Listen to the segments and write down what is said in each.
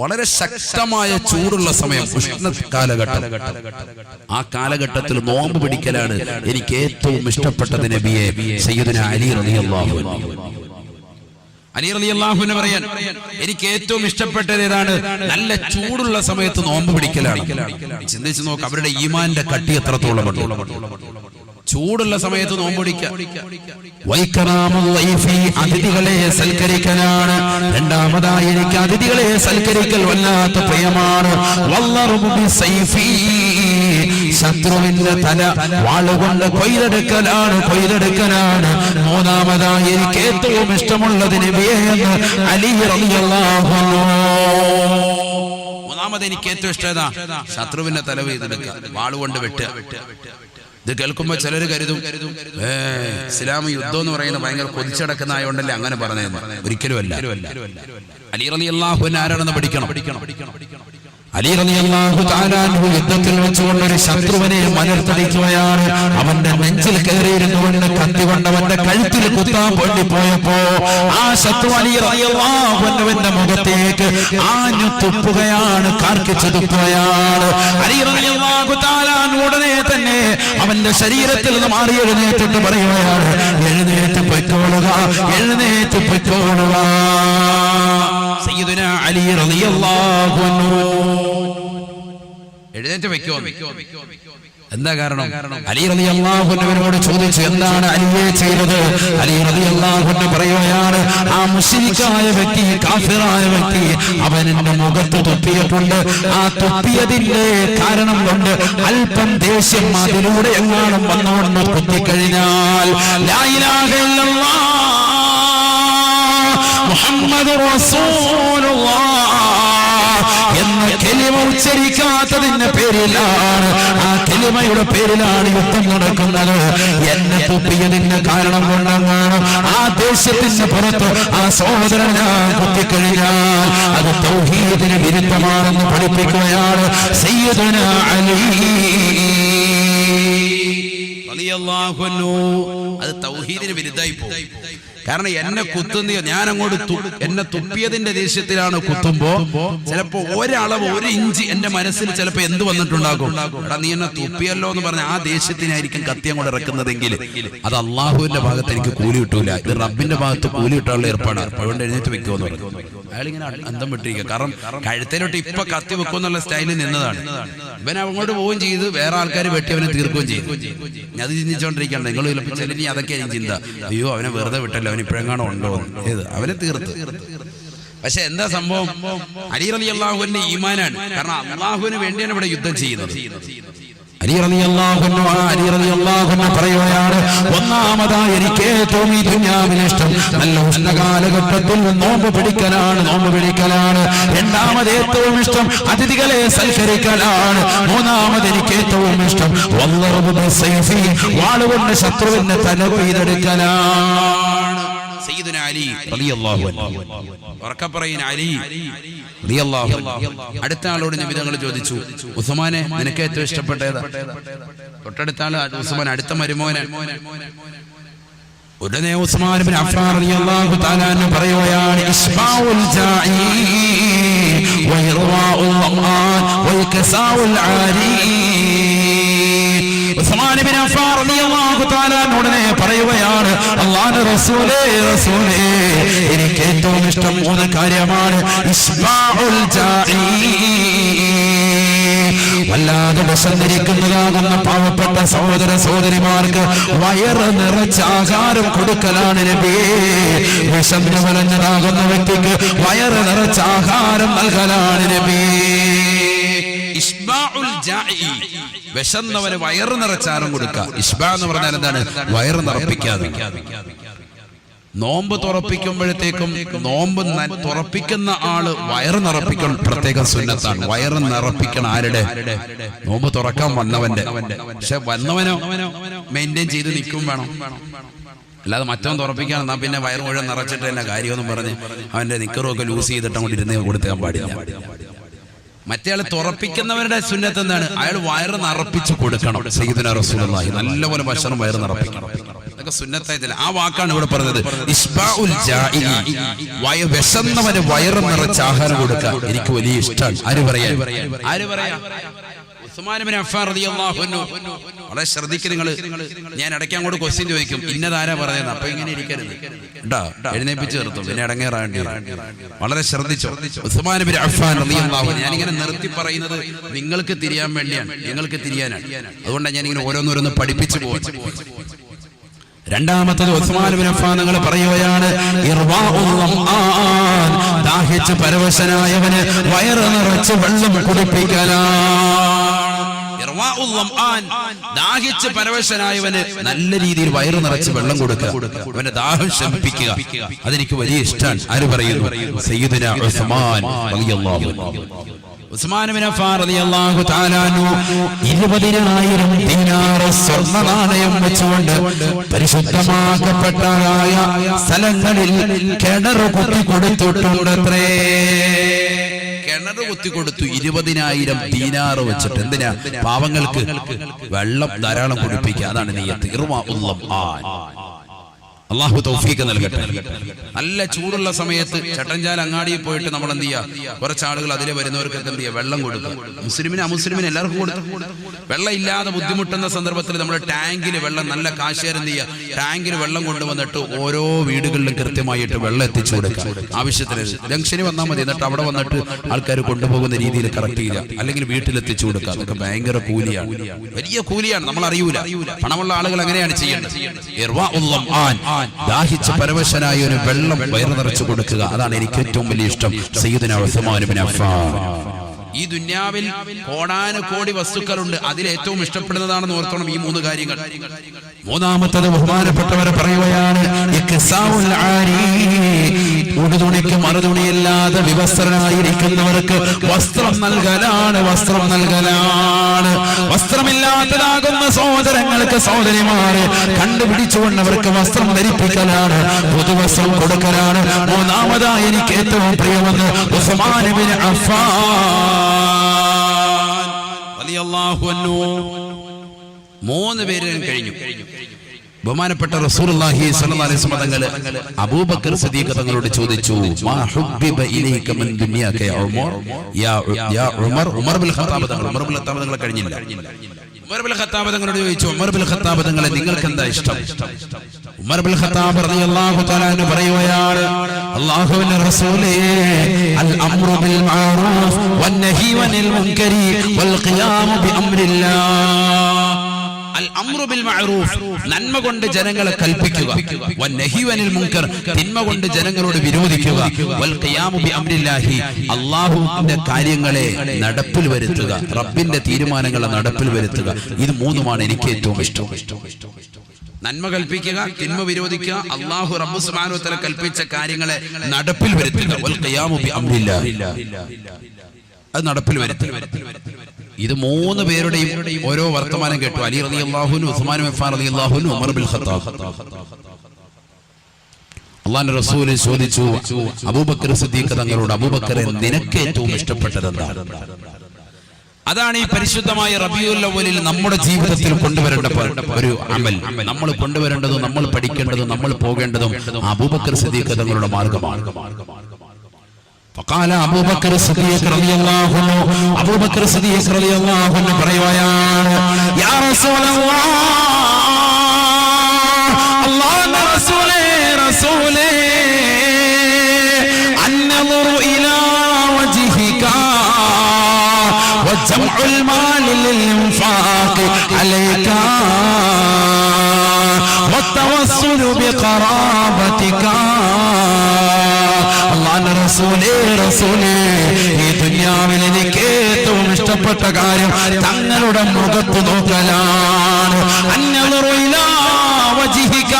വളരെ ശക്തമായ ചൂടുള്ള സമയം, ഉഷ്ണ കാലഘട്ടം. ആ കാലഘട്ടത്തിൽ നോമ്പ് പിടിക്കലാണ് എനിക്ക് ഏറ്റവും ഇഷ്ടപ്പെട്ടത് നബിയെ. സയ്യിദുനാ അലി റളിയല്ലാഹു അൻഹു. അലി റളിയല്ലാഹു അൻഹു പറയാൻ, എനിക്ക് ഏറ്റവും ഇഷ്ടപ്പെട്ടത് ഏതാണ്? നല്ല ചൂടുള്ള സമയത്ത് നോമ്പ് പിടിക്കലാണ്. ചിന്തിച്ചു നോക്ക്, അവരുടെ ഈമാന്റെ കട്ടി എത്രത്തോളം ഉണ്ട്. ചൂടുള്ള സമയത്ത് നോമ്പ് പിടിക്കുക. അതിഥികളെ സൽക്കരിക്കലാണ്. രണ്ടാമതായി എനിക്ക് അതിഥികളെ സൽക്കരിക്കൽ വല്ലാത്ത പ്രിയമാണ്. ശത്രുവിന്റെ തല വാളുകൊണ്ട് കൊയ്തെടുക്കലാണ്. മൂന്നാമതായി എനിക്ക് ഏറ്റവും ഇഷ്ടമുള്ളത് നബിയെ എന്ന് അലി റളിയല്ലാഹു അൻഹു. മൂന്നാമത് എനിക്ക് ഏറ്റവും ഇഷ്ടം ശത്രുവിന്റെ തല കൊയ്തെടുക്കുക, വാളുകൊണ്ട് വെട്ടുക. ഇത് കേൾക്കുമ്പോ ചിലര് കരുതും ഇസ്ലാം യുദ്ധം എന്ന് പറയുന്നത് ഭയങ്കര കൊതിച്ചടക്കുന്ന ആയതുകൊണ്ടല്ലേ അങ്ങനെ പറഞ്ഞത്. ഒരിക്കലും അല്ല. അലി റളിയല്ലാഹു അൻഹു ആരാണെന്ന് പഠിക്കണം. അലി റളിയല്ലാഹു തആല അൻഹു യുദ്ധത്തിൽ വെച്ചുകൊണ്ട് ഒരു ശത്രുവിനെ മലർത്തടിക്കുകയാണ്. അവന്റെ നെഞ്ചിൽ കയറിയിരുന്നുകൊണ്ട് കത്തി കൊണ്ട് അവന്റെ കഴുത്തിൽ കുത്താൻ വേണ്ടി പോയപ്പോ ആ ശത്രു അലി റളിയല്ലാഹു അൻഹുവിന്റെ മുഖത്തേക്ക് ആഞ്ഞു തുപ്പുകയാണ്, കാർക്കിച്ചു തുപ്പുകയാണ്. അലി റളിയല്ലാഹു തആല ഉടനെ തന്നെ അവന്റെ ശരീരത്തിൽ നിന്ന് മാറി എഴുന്നേറ്റിട്ട് പറയുകയാണ്, എഴുന്നേറ്റ് പൊയ്ക്കോളുക, എഴുന്നേറ്റ് പൊയ്ക്കോളുക. സയ്യിദുനാ അലി റളിയല്ലാഹു അൻഹു എഴുന്നേറ്റ് വെക്കോ. എന്താ കാരണം? അലി റളിയല്ലാഹു അൻഹുവിനോട് ചോദിച്ചു, എന്താണ് അലിയെ ചെയ്തത്? അലി റളിയല്ലാഹു അൻഹു പറയുകയാണ്, ആ മുശ്രിക്കായ വ്യക്തി, കാഫിറായ വ്യക്തി അവൻ എന്റെ മുഖത്ത് തുപ്പിയിട്ടുണ്ട്. ആ തുപ്പിയതിന്റെ കാരണം കൊണ്ട് അല്പം ദേഷ്യം അതിലൂടെ എങ്ങാനും വന്നുകൊണ്ട് കുത്തിക്കഴിഞ്ഞാൽ ലാ ഇലാഹ ഇല്ലല്ലാഹ് മുഹമ്മദുർ റസൂലുള്ളാഹ് എന്ന കലിമ ഉച്ചരിക്കാത്തതിന്റെ പേരിലാണ്, ആ കലിമയുടെ പേരിലാണ് യുദ്ധം നടക്കുന്നത്. എന്നെ തുപ്പിയതിന്റെ കാരണം കൊണ്ടാണ് ആ ദേശത്തിന്റെ പുറത്ത് ആ സഹോദരൻ ഞാൻ കുത്തിക്കഴിഞ്ഞാൽ അത് തൗഹീദിന് വിരുദ്ധമാണെന്ന് പഠിപ്പിക്കുകയാണ് സയ്യിദുനാ അലി റളിയല്ലാഹു അൻഹു. അത് തൗഹീദിന് വിരുദ്ധമായി പോകും. കാരണം എന്നെ കുത്തുന്ന ഞാൻ അങ്ങോട്ട് എന്നെ തുപ്പിയതിന്റെ ദേഷ്യത്തിലാണ് കുത്തുമ്പോ ചിലപ്പോ ഒരളവ്, ഒരു ഇഞ്ച് എന്റെ മനസ്സിൽ ചിലപ്പോ എന്ത് വന്നിട്ടുണ്ടാകും, എടാ നീ എന്നെ തുപ്പിയല്ലോ എന്ന് പറഞ്ഞ ആ ദേഷ്യത്തിനായിരിക്കും കത്തി അങ്ങോട്ട് ഇറക്കുന്നതെങ്കിൽ അത് അള്ളാഹുവിന്റെ ഭാഗത്ത് എനിക്ക് കൂലി കിട്ടൂല. ഇത് റബ്ബിന്റെ ഭാഗത്ത് കൂലി കിട്ടാനുള്ള ഏർപ്പാടാണ്. അതുകൊണ്ട് എഴുന്നേറ്റ് വെക്കുമെന്ന് പറഞ്ഞു. അയാളിങ്ങനെ അന്തം വിട്ടിരിക്കുക. കാരണം കഴുത്തേലോട്ട് ഇപ്പൊ കത്തി വെക്കുമെന്നുള്ള സ്റ്റൈലിൽ നിന്നതാണ്. ഇവൻ അങ്ങോട്ട് പോവുകയും ചെയ്ത് വേറെ ആൾക്കാർ വെട്ടി അവനെ തീർക്കുകയും ചെയ്തു. അത് ചിന്തിച്ചോണ്ടിരിക്കണ്ട നിങ്ങൾ ചിലപ്പോൾ ചിലനി അതൊക്കെയാണ് ചിന്ത. അയ്യോ അവനെ വെറുതെ വിട്ടല്ലോ, അവൻ ഇപ്പോഴെങ്ങാണോ ഉണ്ടോ, ഏത് അവനെ തീർത്ത്. പക്ഷെ എന്താ സംഭവം? അലി റളിയല്ലാഹു അൻഹു ഈമാനാണ്. കാരണം അള്ളാഹുവിന് വേണ്ടിയാണ് ഇവിടെ യുദ്ധം ചെയ്യുന്നത്. അലി റളിയല്ലാഹു അൻഹു പറയുകയാണ്, ഒന്നാമതായി എനിക്ക് ഏറ്റവും ഈ ദുനിയാവിൽ ഇഷ്ടം നല്ല ഉഷ്ണകാലഘട്ടത്തിൽ നോമ്പ് പിടിക്കലാണ്. രണ്ടാമത് ഏറ്റവും ഇഷ്ടം അതിഥികളെ സൽക്കരിക്കലാണ്. മൂന്നാമത് എനിക്ക് ഏറ്റവും ഇഷ്ടം വാളുകൊണ്ട് ശത്രുവിന്റെ തല കൊയ്തെടുക്കലാണ്. സയ്യിദുനാ അലി റളിയല്ലാഹു അൻഹു. ഉറക്കപ്പറയുന്ന അലി റളിയല്ലാഹു അൻഹു. അടുത്ത ആളോട് നബി തങ്ങൾ ചോദിച്ചു, ഉസ്മാനെ നിനക്ക് ഏറ്റവും ഇഷ്ടപ്പെട്ടേതാ? തൊട്ടടുത്ത ആള് ഉസ്മാൻ, അടുത്ത മരുമോനെ. ഉടനെ ഉസ്മാൻ ഇബ്നു അഫ്ഫാൻ റളിയല്ലാഹു തആല അൻഹു പറയുകയാണ്, ഇസ്ബാഉൽ ജാഇ വഇർവാഉൽ ളമാൻ വൽകസാഉൽ ആരി. ഉസ്മാൻ ഇബ്നു അഫ്ഫാൻ റളിയല്ലാഹു തആല ഉടനെ പറയുകയാണ്, അല്ലാഹുവിന്റെ റസൂലേ എനിക്ക് ഏറ്റവും ഇഷ്ടം മൂന്ന് കാര്യമാണ്. ഇസ്ബാഉൽ ജാഇ, വല്ലാതെ വിശന്നിരിക്കുന്നതാകുന്ന പാവപ്പെട്ട സഹോദര സഹോദരിമാർക്ക് വയറ് നിറച്ച ആഹാരം കൊടുക്കലാണ് നബിയേ. വിശന്ന് വലഞ്ഞതാകുന്ന വ്യക്തിക്ക് വയറ് നിറച്ച ആഹാരം നൽകലാണ് നബിയേ. ഇസ്ബാഉൽ ജാഇ, വിശന്നവന് വയറ് നിറച്ചാരം കൊടുക്കുക. ഇസ്ബാ എന്ന് പറഞ്ഞാൽ എന്താണ്? വയറ് നിറപ്പിക്കാതെ. നോമ്പ് തുറപ്പിക്കുമ്പോഴത്തേക്കും നോമ്പ് തുറപ്പിക്കുന്ന ആള് വയറ് നിറപ്പിക്കണം, പ്രത്യേക സുന്നത്താണ്. വയറ് നിറപ്പിക്കണം ആരുടെ? നോമ്പ് തുറക്കാൻ വന്നവന്റെ. പക്ഷെ വന്നവനോ മെയിൻറ്റെയിൻ ചെയ്ത് നിൽക്കും വേണം. അല്ലാതെ മറ്റവൻ തുറപ്പിക്കാൻ എന്നാ പിന്നെ വയറ് മുഴുവൻ നിറച്ചിട്ട് തന്നെ കാര്യമെന്ന് പറഞ്ഞ് അവന്റെ നിക്കറുമൊക്കെ ലൂസ് ചെയ്തിട്ട് അങ്ങോട്ട് ഇരുന്ന് കൊടുക്കാൻ പാടില്ല. മറ്റേ ആള് തുറപ്പിക്കുന്നവരുടെ സുന്നത്ത് എന്താണ്? അയാൾ വയറ് നിറപ്പിച്ച് കൊടുക്കണം. സയ്യിദുനാ റസൂലുള്ളാഹി നല്ലപോലെ ഭക്ഷണം വയറ് നിറപ്പിക്കണം. ഇതൊക്കെ സുന്നത്തായതില്ല. ആ വാക്കാണ് ഇവിടെ പറഞ്ഞത്. ഇസ്ബാഉൽ ജാഇ, വിശന്നവന് വയറ് നിറച്ച് ആഹാരം കൊടുക്കുക എനിക്ക് വലിയ ഇഷ്ടമാണ്. ആര് പറയാ? ഉസ്മാൻ ഇബ്നു അഫ്ഫാൻ റളിയല്ലാഹു അൻഹു. വളരെ ശ്രദ്ധിക്കുക നിങ്ങൾ. ഞാൻ ഇടയ്ക്ക് അങ്ങോട്ട് ക്വസ്റ്റ്യൻ ചോദിക്കും, ഇന്നതാരാ പറയുന്നത്, അപ്പൊ ഇങ്ങനെ ഇരിക്കരുത് കേട്ടോ, എഴുന്നേപ്പിച്ച് നിർത്തും, പിന്നെ ഇടങ്ങേറാണ്ടി. വളരെ ശ്രദ്ധിച്ചോ. ഉസ്മാൻ ഇബ്നു അഫ്ഫാൻ റളിയല്ലാഹു അൻഹു. ഞാനിങ്ങനെ നിർത്തി പറയുന്നത് നിങ്ങൾക്ക് തിരിയാൻ വേണ്ടിയാണ്, നിങ്ങൾക്ക് തിരിയാനാണ്. അതുകൊണ്ടാണ് ഞാനിങ്ങനെ ഓരോന്നോരോന്ന് പഠിപ്പിച്ചു പോകും. രണ്ടാമത്തത് ഉസ്മാൻ ഇബ്നു അഫ്ഫാൻ തങ്ങൾ പറയുകയാണ്, ദാഹിച്ച് പരവശനായവന് വയറ് നിറച്ച് വെള്ളം കുടിപ്പിക്കലാണ്. ദാഹിച്ച് പരവശനായവന് നല്ല രീതിയിൽ വയറ് നിറച്ച് വെള്ളം കൊടുക്കുക, അവന്റെ ദാഹം ശമിപ്പിക്കുക, അതെനിക്ക് വലിയ ഇഷ്ടമാണ്. ആര് പറയുന്നു? സയ്യിദുനാ ഉസ്മാൻ റളിയല്ലാഹു അൻഹു. ഉസ്മാൻ ഇബ്നു അഫ്ഫാൻ റളിയല്ലാഹു തആല അൻഹു 20,000 ദിനാർ സ്വർണ്ണ നാണയം വെച്ചുകൊണ്ട് പരിശുദ്ധമാക്കപ്പെട്ടതായ സ്ഥലങ്ങളിൽ കിണർ കുത്തി കൊടുത്തിട്ടുണ്ടത്രേ. കിണർ കുത്തി കൊടുത്തു 20,000 ദീനാർ വെച്ചിട്ട്. എന്തിനാ? പാവങ്ങൾക്ക് വെള്ളം ധാരാളം കുടിപ്പിക്കുക. അതാണ് നിയ്യത്ത്. അള്ളാഹു തൗഫീഖ് നൽകട്ടെ. നല്ല ചൂടുള്ള സമയത്ത് ചട്ടഞ്ചാൽ അങ്ങാടിയിൽ പോയിട്ട് നമ്മൾ എന്ത് ചെയ്യുക? കുറച്ച് ആളുകൾ അതിലെ വരുന്നവർക്കൊക്കെ എന്ത് ചെയ്യുക? വെള്ളം കൊടുക്കുക. മുസ്ലിമിന് അമുസ്ലിമിന് എല്ലാവർക്കും കൊടുത്തു. വെള്ളം ഇല്ലാതെ ബുദ്ധിമുട്ടുന്ന സന്ദർഭത്തിൽ നമ്മൾ ടാങ്കിൽ വെള്ളം, നല്ല കാശുകാർ എന്ത് ചെയ്യുക? ടാങ്കിൽ വെള്ളം കൊണ്ടുവന്നിട്ട് ഓരോ വീടുകളിലും കൃത്യമായിട്ട് വെള്ളം എത്തിച്ചു കൊടുക്കുക. ആവശ്യത്തിന് ജംഗ്ഷന് വന്നാൽ മതി, എന്നിട്ട് അവിടെ വന്നിട്ട് ആൾക്കാർ കൊണ്ടുപോകുന്ന രീതിയിൽ കറക്റ്റ് ചെയ്യുക, അല്ലെങ്കിൽ വീട്ടിലെത്തിച്ചു കൊടുക്കുക. അതൊക്കെ ഭയങ്കര കൂലിയാണ്, വലിയ കൂലിയാണ്. നമ്മൾ അറിയൂല, പണമുള്ള ആളുകൾ അങ്ങനെയാണ് ചെയ്യേണ്ടത്. ദാഹിച്ച് പരവശനായ ഒരു വെള്ളം വയറ് നിറച്ചു കൊടുക്കുക, അതാണ് എനിക്ക് ഏറ്റവും വലിയ ഇഷ്ടം. സയ്യിദുനാ ഉസ്മാൻ ഇബ്നു അഫ്ഫാൻ. ഈ ദുന്യാവിൽ കോടാനുകോടി വസ്തുക്കളുണ്ട്, അതിൽ ഏറ്റവും ഇഷ്ടപ്പെടുന്നതാണെന്ന് ഓർത്തോണം ഈ 3 കാര്യങ്ങൾ. മൂന്നാമത്തത് ബഹുമാനപ്പെട്ടവർ പറയുകയാണ്, ഉടുതുണിക്ക് മറുതുണിയില്ലാതെ വിവസ്ത്രനായിരിക്കുന്നവർക്ക് വസ്ത്രം നൽകലാണ്, വസ്ത്രം നൽകലാണ്. വസ്ത്രമില്ലാത്തതാകുന്ന സഹോദരങ്ങൾക്ക്, സഹോദരിമാരെ കണ്ടുപിടിച്ചുകൊണ്ട് അവർക്ക് വസ്ത്രം ധരിപ്പിക്കലാണ്, പുതുവസ്ത്രം കൊടുക്കലാണ്. മൂന്നാമതായി എനിക്ക് ഏറ്റവും പ്രിയമെന്ന് ഉസ്മാൻ ഇബ്നു അഫ്ഫാൻ റളിയല്ലാഹു അൻഹു. 3 പേര് കഴിഞ്ഞു. ബഹുമാനപ്പെട്ട റസൂലുള്ളാഹി സ്വല്ലല്ലാഹു അലൈഹി വസല്ലം തങ്ങൾ അബൂബക്കർ സിദ്ദീഖ് തങ്ങളോട് ചോദിച്ചു, മാ ഹുബ്ബിബ ഇലൈക മിൻ ദുനിയാക യാ ഉമർ? യാ ഉമർ. ഉമർ ബിൻ ഖത്താബ് തങ്ങൾ കഴിഞ്ഞില്ല. ഉമർ ബിൻ ഖത്താബ് തങ്ങളോട് ചോദിച്ചു, ഉമർ ബിൻ ഖത്താബ് തങ്ങളെ നിങ്ങൾക്ക് എന്താ ഇഷ്ടം? ഉമർ ബിൻ ഖത്താബ് റളിയല്ലാഹു തആല അൻഹു പറയുകയാണ്, അല്ലാഹുവിന്റെ റസൂലേ, അൽ അംറു ബിൽ മഅറൂഫ് വന്നഹി അനിൽ മുൻകരി വൽ ഖിയാമു ബി അംരില്ലാഹ്. അൽ അംറു ബിൽ മഅറൂഫ്, നന്മ കൊണ്ട് ജനങ്ങളെ കൽപ്പിക്കുക, വന്നഹി അനിൽ മുൻകർ, തിന്മ കൊണ്ട് ജനങ്ങളോട് വിരോധിക്കുക, വൽ ഖിയാമു ബി അംരില്ലാഹി, അല്ലാഹുവിന്റെ കാര്യങ്ങളെ നടപ്പിൽ വരുത്തുക, റബ്ബിന്റെ തീരുമാനങ്ങളെ നടപ്പിൽ വരുത്തുക. ഇത് 3മാണ് എനിക്ക് ഏറ്റവും ഇഷ്ടം. നന്മ കൽപ്പിക്കുക, തിന്മ വിരോധിക്കുക, അല്ലാഹു റബ്ബ് സുബ്ഹാനഹു വ തആല കൽപ്പിച്ച കാര്യങ്ങളെ നടപ്പിൽ വരുത്തുക, വൽ ഖിയാമു ബി അംരില്ലാഹി, അത് നടപ്പിൽ വരുത്തുക. ഇത് 3 പേരുടെയും ഓരോ വർത്തമാനം കേട്ടു. അലി റളിയല്ലാഹു അൻഹു, ഉസ്മാൻ ഇബ്നു അഫ്ഫാൻ റളിയല്ലാഹു അൻഹു, ഉമർ ബിൻ ഖത്താബ്. അല്ലാഹുവിന്റെ റസൂൽ ചോദിച്ചു അബൂബക്കർ സിദ്ദീഖ് തങ്ങളോട്, അബൂബക്കറെ നിനക്ക് ഏറ്റവും ഇഷ്ടപ്പെട്ടത് എന്താണ്? അതാണ് ഈ പരിശുദ്ധമായ റബീഉൽ അവ്വലിൽ നമ്മുടെ ജീവിതത്തിൽ കൊണ്ടുവരേണ്ട ഒരു അമൽ. നമ്മൾ കൊണ്ടുവരേണ്ടതും നമ്മൾ പഠിക്കേണ്ടതും നമ്മൾ പോകേണ്ടതും അബൂബക്കർ സിദ്ദീഖ് തങ്ങളുടെ മാർഗമാണ്. فقال أبو بكر الصديق رضي الله عنه, أبو بكر الصديق رضي الله عنه പറയുകയാണ്, يا رسول الله, അല്ലാഹുവിന്റെ റസൂലേ, റസൂലേ, النظر إلى وجهك وجمع المال للإنفاق عليك والتوسل بقرابتك. അല്ലാഹുവിന്റെ റസൂലേ, റസൂലേ, ഈ ദുനിയാവിൽ എനിക്ക് ഏറ്റവും ഇഷ്ടപ്പെട്ട കാര്യം തങ്ങളുടെ മുഖത്ത് നോക്കലാണ്. അന്നദറു ഇലാ വജ്ഹിക.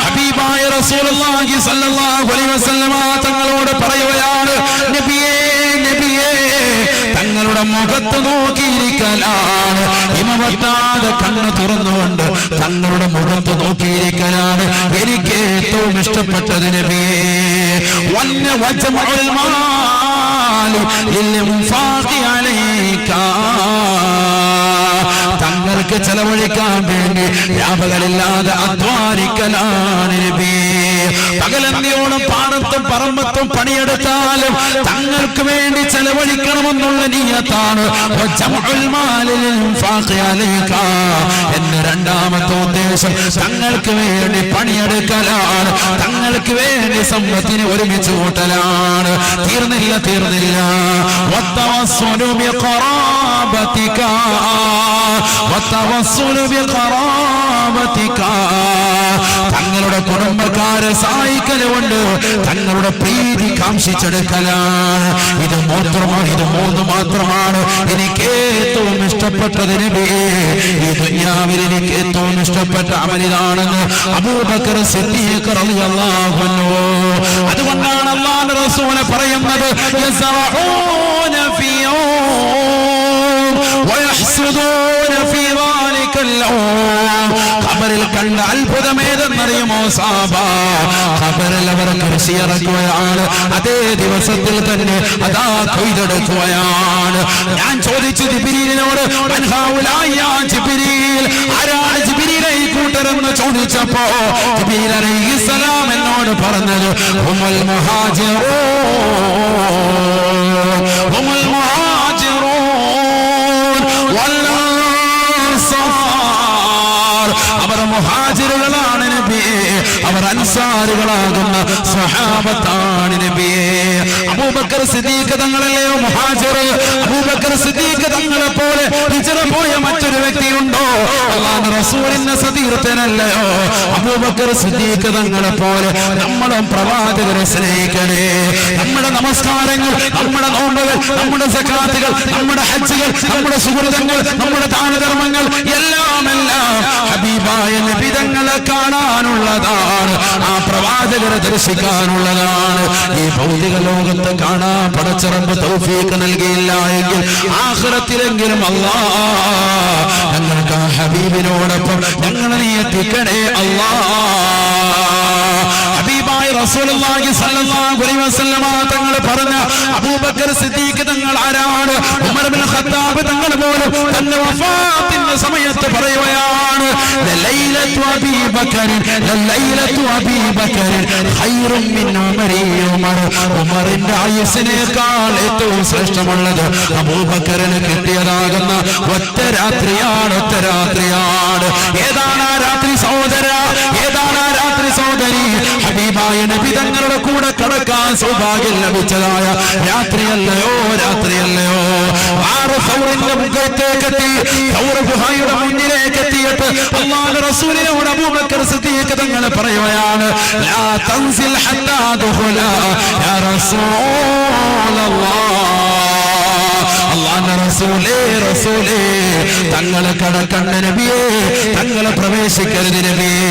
ഹബീബായ റസൂലുള്ളാഹി സ്വല്ലല്ലാഹു അലൈഹി വസല്ലമ തങ്ങളോട് പറയുകയാണ്, നബിയേ, നബിയേ, തങ്ങളുടെ മുഖത്ത് നോക്കിയിരിക്കലാണ്. ഹിമവത്താതെ കണ്ണ് തുറന്നുകൊണ്ട് തങ്ങളുടെ മുഖത്ത് നോക്കിയിരിക്കലാണ് എനിക്ക് ഏറ്റവും ഇഷ്ടപ്പെട്ടത് നബിയേ. വജമഉൽ മാലി ലിൽഇൻഫാഖി അലൈക. തങ്ങൾ ആഖിറക്ക് ചെലവഴിക്കാൻ വേണ്ടി രാപകലില്ലാതെ അധ്വാനിക്കലാണ് നബി. പകലന്തിയോളം പാടത്തും പറമ്പത്തും പണിയെടുത്താലും തങ്ങൾക്ക് വേണ്ടി ചെലവഴിക്കണമെന്നുള്ള നിയ്യത്താണ് എന്ന രണ്ടാമത്തെ ഉദ്ദേശം. തങ്ങൾക്ക് വേണ്ടി പണിയെടുക്കലാണ്, തങ്ങൾക്ക് വേണ്ടി സമ്പത്തിനെ ഒരുമിച്ച് കൂട്ടലാണ്. തീർന്നില്ല തങ്ങളുടെ കുടുംബക്കാരെ സഹായിക്കലുകൊണ്ട് തങ്ങളുടെ പ്രീതി കാംക്ഷിച്ചെടുക്കലാണ്. ഇത് മൂന്ന് മാത്രമാണ് എനിക്ക് ഏറ്റവും ഇഷ്ടപ്പെട്ടത് നബിയേ. ഈ ദുനിയാവിൽ എനിക്ക് ഏറ്റവും ഇഷ്ടപ്പെട്ട അമലിതാണെന്ന് അബൂബക്കർ സിദ്ദീഖ് റളിയല്ലാഹു അൻഹു. അതുകൊണ്ടാണ് അല്ലാഹുവിന്റെ റസൂൽ പറയുന്നത് യസറഊന ഫിയോ വയഹ്സുദൂന ഫീ ദാലിക അൽ-യൗം. ഖബറിൽ കണ്ട അത്ഭുതമേതെന്നറിയുമോ സഹാബ? ഖബറിൽ അവർ കൃഷി ഇറക്കുകയാണ്, അതേ ദിവസത്തിൽ തന്നെ അതാ കൊയ്തെടുക്കുകയാണ്. ഞാൻ ചോദിച്ചു ജിബ്രീലിനോട്, ആരാണ് ജിബ്രീൽ ഈ കൂട്ടരെന്ന് ചോദിച്ചപ്പോ ജിബ്രീൽ അലൈഹിസ്സലാം എന്നോട് പറഞ്ഞത് ഹുമുൽ മുഹാജിറൂൻ വൽ അൻസാർ. അവർ മുഹാജിറുകളാണ് നബിയേ, അവർ അൻസാറുകളാകുന്ന സ്വഹാബത്താണ് നബിയേ. അബൂബക്കർ സിദ്ദീഖ് തങ്ങളല്ലയോ മുഹാജിർ? അബൂബക്കർ സിദ്ദീഖ് തങ്ങളെ പോലെ ഹിജ്റ പോയ മറ്റൊരു വ്യക്തിയുണ്ടോ? അല്ലാഹുവിന്റെ റസൂലിന്റെ സതീർത്ഥനല്ലയോ അബൂബക്കർ സിദ്ദീഖ് തങ്ങളെ പോലെ? നമ്മളും പ്രവാചകരെ സ്നേഹിക്കണേ. നമ്മുടെ നമസ്കാരങ്ങൾ, നമ്മുടെ നോമ്പുകൾ, നമ്മുടെ സകാത്തുകൾ, നമ്മുടെ ഹജ്ജുകൾ, നമ്മുടെ സുഹൃതങ്ങൾ, നമ്മുടെ ദാനധർമ്മങ്ങൾ എല്ലാം ഹബീബായ നബി തങ്ങളെ കാണാനുള്ളതാണ്, ആ പ്രവാചകരെ ദർശിക്കാനുള്ളതാണ്. ഈ ഭൗതിക ലോകത്ത് കാണാൻ പടച്ചറമ്പ് തൗഫീഖ് നൽകിയില്ല എങ്കിൽ ആഖിറത്തിലെങ്കിലും അല്ലാഹ് ഞങ്ങൾക്ക് ആ ഹബീബിനോടൊപ്പം ഞങ്ങളെ നീ എത്തിക്കണേ അല്ലാഹ്. ഹബീബായ റസൂലുള്ളാഹി സ്വല്ലല്ലാഹു അലൈഹി വസല്ലമ തങ്ങൾ പറഞ്ഞ അബൂബക്കർ സിദ്ദീഖ് തങ്ങൾ ആരാണ്? ഉമർ ഇബ്നു ഖത്താബ് തങ്ങൾ പോലും തന്റെ വഫാത്തിന്റെ സമയത്ത് പറയുകയാണ്, ലൈലത്തു അബീ ബക്കർ ഖൈറുൻ മിൻ ഉമരി. ഉമറിന്റെ ആയുസ്സിനേക്കാൾ ഏറ്റവും ശ്രേഷ്ഠമുള്ളത് അബൂബക്കറിന് കിട്ടിയതാകുന്ന ഒറ്റ രാത്രിയാണ്. ഏതാണ് ആ രാത്രി സഹോദര? ഏതാണ് ആ രാത്രി സഹോദരി? ഹബീബായ നബി തങ്ങളുടെ കൂടെ കടക്കാൻ സൗഭാഗ്യം ലഭിച്ചതായ രാത്രിയല്ലയോ? സൗറിന്റെ മുഖത്തേക്കെത്തി, സൗർ ഗുഹയുടെ മുന്നിലേക്ക് എത്തിയിട്ട് അല്ലാഹുവിന്റെ റസൂലിനോട് അബൂബക്കർ സിദ്ദീഖ് തങ്ങൾ പറയുകയാണ്, ലാ തൻസിൽ ഹത്താ ദുഖുല യാ റസൂലല്ലാഹ്. അല്ലാഹുവിന്റെ റസൂലേ തങ്ങളെ കടക്കണ്ട നബിയേ, തങ്ങളെ പ്രവേശിക്കരുത് നബിയേ.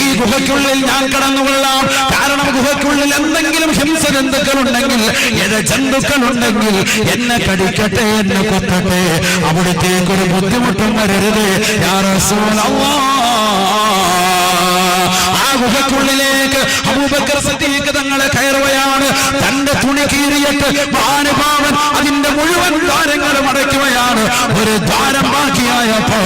ഈ ഗുഹയ്ക്കുള്ളിൽ ഞാൻ കടന്നുകൊള്ളാം, കാരണം ഗുഹയ്ക്കുള്ളിൽ എന്തെങ്കിലും ഹിംസജന്തുക്കളുണ്ടെങ്കിൽ, ഇഴജന്തുക്കളുണ്ടെങ്കിൽ എന്നെ കടിക്കട്ടെ, എന്നെ കൊത്തട്ടെ, അവിടത്തേക്കൊരു ബുദ്ധിമുട്ടും വരരുത് യാ റസൂലല്ലാഹ്. ആ ഗുഹയ്ക്കുള്ളിലേക്ക് അബൂബക്കർ സിദ്ദീഖ് തങ്ങളെ കയറുകയാണ്. തന്റെ തുണി കീറിയിട്ട് മഹാനുഭാവൻ അതിന്റെ മുഴുവൻ ദ്വാരങ്ങളും അടയ്ക്കുകയാണ്. ഒരു ദ്വാരം ബാക്കിയായപ്പോ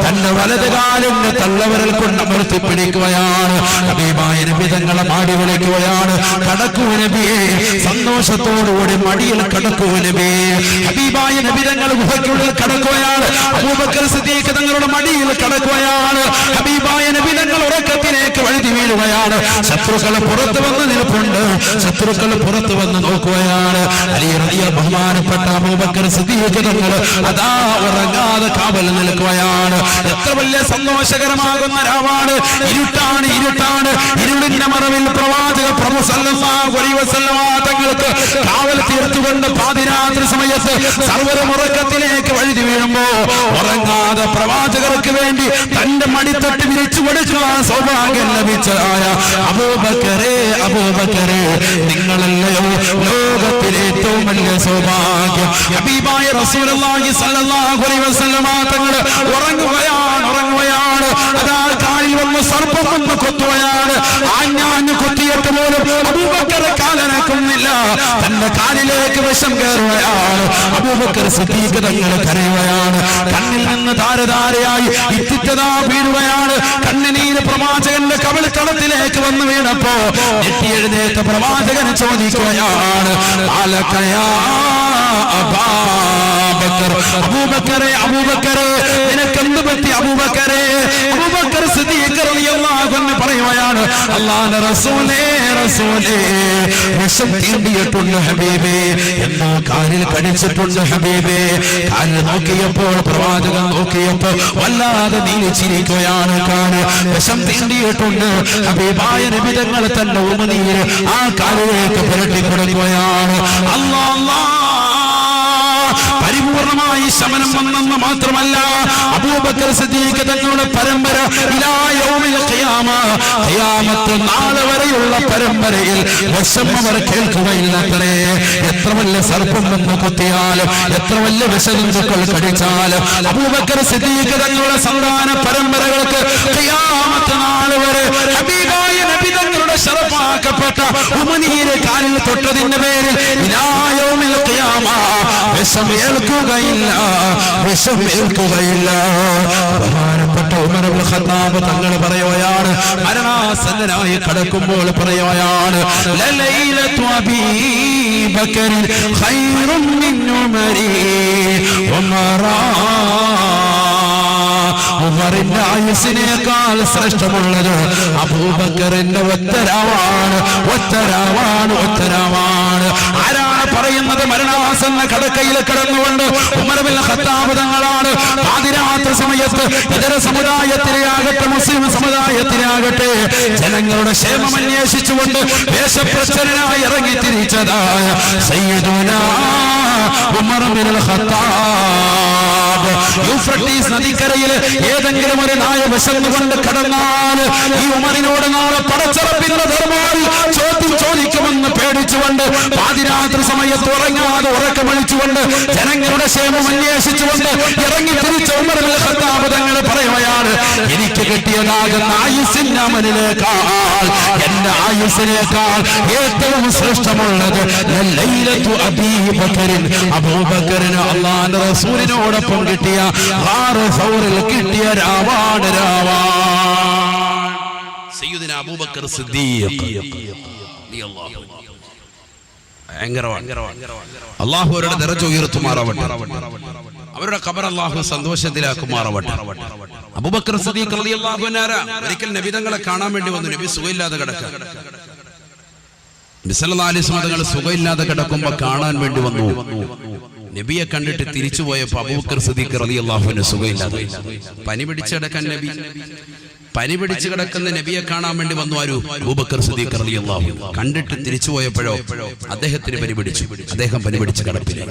തന്റെ വലത് കാലിന്റെ തള്ളവരൽ കൊണ്ട് അമർത്തി പിടിക്കുകയാണ്. ഹബീബായ നബി തങ്ങളെ മാടി വിളിക്കുകയാണ്, കടക്കൂ നബിയേ. സന്തോഷത്തോടുകൂടി മടിയിൽ കടക്കൂ നബിയേ. ഹബീബായ നബി തങ്ങൾ ഗുഹയ്ക്കുള്ളിൽ കടക്കുകയാണ്. അബൂബക്കർ സിദ്ദീഖ് തങ്ങളുടെ മടിയിൽ കടക്കുകയാണ്. ഹബീബായ നബി തങ്ങൾ ഉറക്കത്തിലേക്ക് വഴുതി വീഴുകയാണ്. ശത്രുക്കൾ പുറത്തു വന്ന് നിൽപ്പുണ്ട്, ശത്രുക്കൾ പുറത്തു വന്ന് നോക്കുകയാണ്. അലി റളിയല്ലാഹു ബഹുമാനപ്പെട്ട അബൂബക്കർ സിദ്ദീഖ് തങ്ങൾ അതാ ഉറങ്ങാതെ കാവൽ നിൽക്കുകയാണ്. എത്ര വലിയ സന്തോഷകരമാകുന്ന രാവാണ്! ഇരുട്ടാണ്. ഇരുളിന്റെ മറവിൽ പ്രവാചക പ്രഭു സല്ലല്ലാഹു അലൈഹി വസല്ലമ തങ്ങൾക്ക് കാവൽ തീർത്തുകൊണ്ട് പാതിരാത്രി സമയത്ത് സർവ്വരും ഉറക്കത്തിലേക്ക് വഴുതി വീഴുമ്പോ ഉറങ്ങാതെ പ്രവാചകർക്ക് വേണ്ടി തന്റെ മടിത്തട്ട് വിരിച്ചു കൊടുക്കാൻ സൗഭാഗ്യം ലഭിച്ചതായ അബൂബക്കറേ, നിങ്ങളല്ലയോ ലോകത്തിലെ ഏറ്റവും വലിയ സൗഭാഗ്യം. ഹബീബായ റസൂലുള്ളാഹി സ്വല്ലല്ലാഹു അലൈഹി വസല്ലമ തങ്ങൾ ഉറങ്ങുകയാണ്. അതാ കാലിൽ വന്ന് സർപ്പം വന്ന് കൊത്തുകയാണ്. ആഞ്ഞാഞ്ഞ് കൊത്തിയിട്ട് പോലും അബൂബക്കർ കാലനക്കുന്നില്ല. തന്റെ കാലിലേക്ക് വിഷം കയറുകയാണ്. അബൂബക്കർ സിദ്ദീഖ് തങ്ങൾ കരയുകയാണ്. കണ്ണിൽ നിന്ന് ധാരധാരയായി ഇത്തിറ്റതാ വീഴുകയാണ്. കണ്ണുനീര് പ്രവാചകന്റെ കവിളിത്തടത്തിലേക്ക് വന്ന് വീണപ്പോ ഞെട്ടി എഴുന്നേറ്റ പ്രവാചകൻ ചോദിക്കുകയാണ്, അബൂബക്കറെ അബൂബക്കറെ നിനക്കെന്ത് പറ്റി അബൂബക്കറെ? അബൂബക്കർ സിദ്ദീഖ് റളിയല്ലാഹു അൻഹു പറയുകയാണ്, അല്ലാഹുവിന്റെ റസൂലേ റസൂലേ വിഷം തീണ്ടിയിട്ടുണ്ട് ഹബീബേ, എന്നാ കാലിൽ കടിച്ചിട്ടുണ്ട് ഹബീബേ. കാലിൽ നോക്കിയപ്പോൾ പ്രവാചകൻ നോക്കിയപ്പോൾ വല്ലാതെ നീലിച്ചിരിക്കുകയാണ്. കാല് വിഷം തീണ്ടിയിട്ടുണ്ട്. ഹബീബായ നബി തങ്ങൾ തന്റെ ഉമിനീര് ആ കാലിലേക്ക് പുരട്ടി കൊടുക്കുകയാണ്. അല്ലാഹ് പരിപൂർണമായി ശമനം വന്നെന്ന് മാത്രമല്ല, അബൂബക്കർ സിദ്ദീഖ് തങ്ങളുടെ പരമ്പര ഇലാ യൗമിൽ ഖിയാമ, ഖിയാമത്ത് നാൾ വരെയുള്ള പരമ്പരയിൽ വിഷം അവർ കേൾക്കുകയില്ലത്രേ. എത്ര വലിയ സർപ്പം വന്ന് കുത്തിയാലും എത്ര വലിയ വിഷജന്തുക്കൾ കടിച്ചാലും അബൂബക്കർ സിദ്ദീഖ് തങ്ങളുടെ സന്താന പരമ്പരകൾക്ക് ഖിയാമത്ത് നാൾ വരെ ഹബീബായ നബി തങ്ങളുടെ ശറഫാക്കപ്പെട്ട ഉമിനീര് കാലിൽ തൊട്ടതിന്റെ പേരിൽ ഇലാ യൗമിൽ ഖിയാമ വിഷം ഏൽക്കുകയില്ല, വിഷം ഏൽക്കുകയില്ല. ബഹുമാനപ്പെട്ട ഉമർ ഇബ്നു ഖത്താബ് തങ്ങൾ പറയുകയാണ്, മരണാസന്നനായി കിടക്കുമ്പോൾ പറയുകയാണ്, ലലൈലതു അബീ ബക്കർ ഖൈറും മിൻ ഉമരി ഉമറാ. ഉമറിന്റെ ആയുസ്സിനേക്കാൾ ശ്രേഷ്ഠമുള്ളത് അബൂബക്കറിന്റെ ഒത്തരാവാണ്, ഒത്തരാവാണ്, ഒത്തരാവാണ്. ആരാണ് പറയുന്നത്? മരണാസന്ന കടക്കയിൽ കിടന്നുകൊണ്ട് ഉമർ ഇബ്നു ഖത്താബ് തങ്ങളാണ്. പാതിരാത്രി സമയത്ത് ഇതര സമുദായത്തിലാകട്ടെ മുസ്ലിം സമുദായത്തിലാകട്ടെ ജനങ്ങളുടെ ക്ഷേമം അന്വേഷിച്ചുകൊണ്ട് വേഷപ്രച്ഛനായി ഇറങ്ങി തിരിച്ചതായ സയ്യിദുനാ ഉമർ ഇബ്നുൽ ഖത്താബ്. യൂഫ്രട്ടീസ് നദിക്കരയിൽ ഏതെങ്കിലും ഒരു നായ വിശന്നുകൊണ്ട് കടന്നാൽ ഈ ഉമറിനോട് നാളെ പടച്ചറപ്പിന്റെ ധർമ്മമായി ചോദ്യം ചോദിക്കുമെന്ന് പേടിച്ചുകൊണ്ട് പാതിരാത്രി സമയത്ത് ഉറങ്ങാതെ ഉറക്കമളിച്ചുകൊണ്ട് ജനങ്ങളുടെ ക്ഷേമം അന്വേഷിച്ചുകൊണ്ട് ഇറങ്ങി തിരിച്ച ഉമർ ഇബ്നുൽ ഖത്താബ് തങ്ങൾ പറയുകയാണ്, എനിക്ക് കിട്ടിയതാകുന്ന ആയുസ്സിന്റെ അമലിനേക്കാൾ എന്റെ ആയുസ്സിനേക്കാൾ ഏറ്റവും ശ്രേഷ്ഠമുള്ളത് ലൈലത്തു അബീ ബക്കറിൻ, അബൂബക്കറിന് അല്ലാഹുവിന്റെ റസൂലിനോടൊപ്പം കിട്ടിയ ഗാർ സൗറിൽ കിട്ടിയ രാവാണ്, രാവാണ്. സയ്യിദുനാ അബൂബക്കർ സിദ്ദീഖ് റളിയല്ലാഹു അൻഹു അല്ലാഹു അവരുടെ ദറജ ഉയർത്തുമാറാവട്ടെ, അവരുടെ ഖബർ അല്ലാഹു സന്തോഷത്തിലാക്കുമാറാവട്ടെ. അബൂബക്കർ സിദ്ദീഖ് റളിയല്ലാഹു അൻഹു ഒരിക്കൽ നബി തങ്ങളെ കാണാൻ വേണ്ടി വന്നു. നബി സുഖമില്ലാതെ കിടക്കുക. നബി സല്ലല്ലാഹു അലൈഹി വസല്ലം തങ്ങൾ സുഖമില്ലാതെ കിടക്കുമ്പോൾ കാണാൻ വേണ്ടി വന്നു. നബിയെ കണ്ടിട്ട് തിരിച്ചു പോയപ്പോൾ അബൂബക്കർ സിദ്ദീഖ് റളിയല്ലാഹു അൻഹു സുഖമില്ലാതെ പനി പിടിച്ച് കിടക്കാൻ നബി പനി പിടിച്ച് കിടക്കുന്ന നബിയെ കാണാൻ വേണ്ടി വന്നു. ആരു? അബൂബക്കർ സിദ്ദീഖ് റളിയല്ലാഹു അൻഹു. കണ്ടിട്ട് തിരിച്ചു പോയപ്പോഴോ അദ്ദേഹത്തിന് പനി പിടിച്ചു. അദ്ദേഹം പനി പിടിച്ച് കിടപ്പില്ല.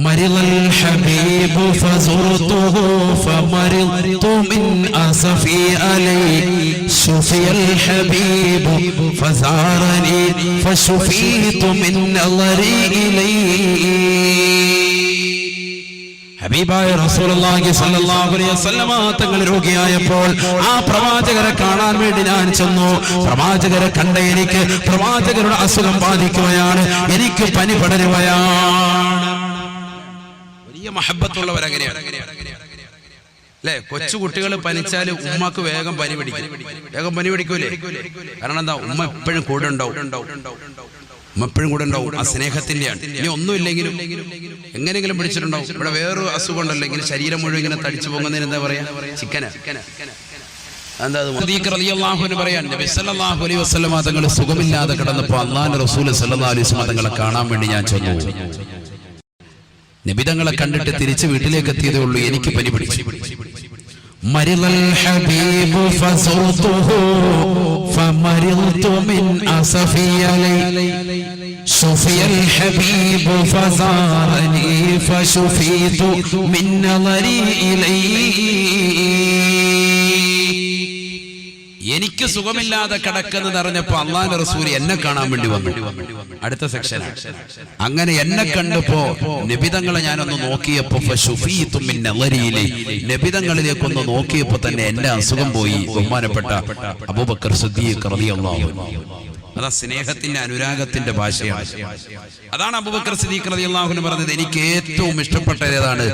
مرض الحبيب فزرته فمرضت من أسفي عليه شفي الحبيب فزارني فشفيت من نظري إليه. ഹബീബായ റസൂലുള്ളാഹി സ്വല്ലല്ലാഹു അലൈഹി വസല്ലമ തങ്ങൾ രോഗിയായപ്പോൾ ആ പ്രവാചകരെ കാണാൻ വേണ്ടി ഞാൻ ചെന്നു. പ്രവാചകരെ കണ്ട എനിക്ക് പ്രവാചകരുടെ അസുഖം ബാധിക്കുകയാണ്, എനിക്ക് പനി പടരുകയാണ്. വലിയ മഹബത്തുള്ളവർ അങ്ങനെയാണ് അല്ലെ? കൊച്ചു കുട്ടികൾ പനിച്ചാല് ഉമ്മക്ക് വേഗം പനി പിടിക്കും. വേഗം പനി പിടിക്കൂലേ? കാരണം എന്താ? ഉമ്മ എപ്പോഴും കൂടെ ഉണ്ടാവും, ഉമ്മ എപ്പോഴും കൂടെ ഉണ്ടാവും. ആ സ്നേഹത്തിന്റെയാണ്. ഇനി ഒന്നുമില്ലെങ്കിലും എങ്ങനെയെങ്കിലും പിടിച്ചിട്ടുണ്ടാവും. ഇവിടെ വേറൊരു അസുഖം ഉണ്ടല്ലോ, ഇങ്ങനെ ശരീരം മുഴുവൻ ഇങ്ങനെ തടിച്ചു പോകുന്നതിന് എന്താ പറയാ? ചിക്കനാ. എന്താ? സിദ്ദീഖ് റളിയല്ലാഹു അൻഹു പറയാൻ, നബി സല്ലല്ലാഹു അലൈഹി വസല്ലം തങ്ങൾ സുഖമില്ലാതെ കിടന്നപ്പോൾ അല്ലാഹുവിന്റെ റസൂൽ സല്ലല്ലാഹു അലൈഹി വസല്ലം തങ്ങളെ കാണാൻ വേണ്ടി ഞാൻ ചെന്നു. നബി തങ്ങളെ കണ്ടിട്ട് തിരിച്ച് വീട്ടിലേക്ക് എത്തിയതേ ഉള്ളൂ, എനിക്ക് പനി പിടിച്ചു. مرض الحبيب فزرته فمرضت من أسفي عليه شفي الحبيب فزارني فشفيت من نظري إليه. എനിക്ക് സുഖമില്ലാതെ കിടക്കുന്നത് അറിഞ്ഞപ്പോ അള്ളാഹുവിന്റെ റസൂൽ എന്നെ കാണാൻ വേണ്ടി വന്നു. അടുത്ത സെക്ഷൻ. അങ്ങനെ എന്നെ കണ്ടപ്പോ നബിതങ്ങളെ ഞാനൊന്ന് നോക്കിയപ്പോ നബിതങ്ങളിലേക്കൊന്ന് നോക്കിയപ്പോ തന്നെ എന്റെ അസുഖം പോയി. ബഹുമാനപ്പെട്ട അബൂബക്കർ സിദ്ദീഖ് റളിയല്ലാഹു അൻഹു. അതാ സ്നേഹത്തിന്റെ അനുരാഗത്തിന്റെ ഭാഷയാണ്. അതാണ് അബൂബക്കർ സിദ്ദീഖ് റളിയല്ലാഹു അൻഹു പറഞ്ഞത്, എനിക്ക് ഏറ്റവും ഇഷ്ടപ്പെട്ടത് ഏതാണ്?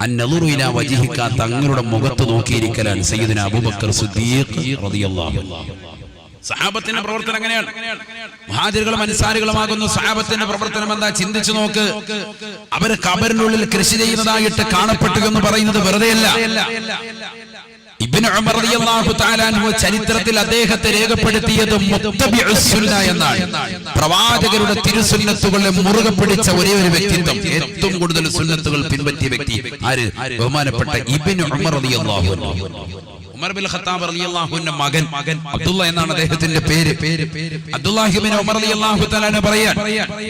അന്നളുറു ഇലാ വജ്ഹിക, തങ്ങളുടെ മുഖത്ത് നോക്കിയിരിക്കലാണ് സയ്യിദുനാ അബൂബക്കർ സിദ്ദീഖ് റളിയല്ലാഹു അൻഹു. സഹാബത്തിന്റെ പ്രവർത്തനം എങ്ങനെയാണ്? മുഹാജിറുകളും അൻസാരികളുമാകുന്ന സഹാബത്തിന്റെ പ്രവർത്തനം എന്താ? ചിന്തിച്ചു നോക്ക്. അവര് ഖബറിനുള്ളിൽ കൃഷി ചെയ്യുന്നതായിട്ട് കാണപ്പെട്ടു എന്ന് പറയുന്നത് വെറുതെയല്ല. ഇബ്നു ഉമർ റളിയല്ലാഹു തആല അൻഹു ചരിത്രത്തിൽ അദ്ദേഹത്തെ രേഖപ്പെടുത്തിയത് മുത്തബിഉസ് സുന്ന എന്നാണ്. പ്രവാചകരുടെ തിരുസുന്നത്തുകളെ മുറുകെ പിടിച്ച ഒരേ ഒരു വ്യക്തിത്വം, ഏറ്റവും കൂടുതൽ സുന്നത്തുകൾ പിൻപറ്റിയ വ്യക്തി ആര്? ബഹുമാനപ്പെട്ട ഇബ്നു ഉമർ റളിയല്ലാഹു അൻഹു. ഉമർ ബിൻ ഖത്താബ് റളിയല്ലാഹു അൻഹു മകൻ അബ്ദുള്ള എന്നാണ് അദ്ദേഹത്തിന്റെ പേര്. അബ്ദുല്ലാഹി ഇബ്നു ഉമർ റളിയല്ലാഹു തആല പറയാൻ,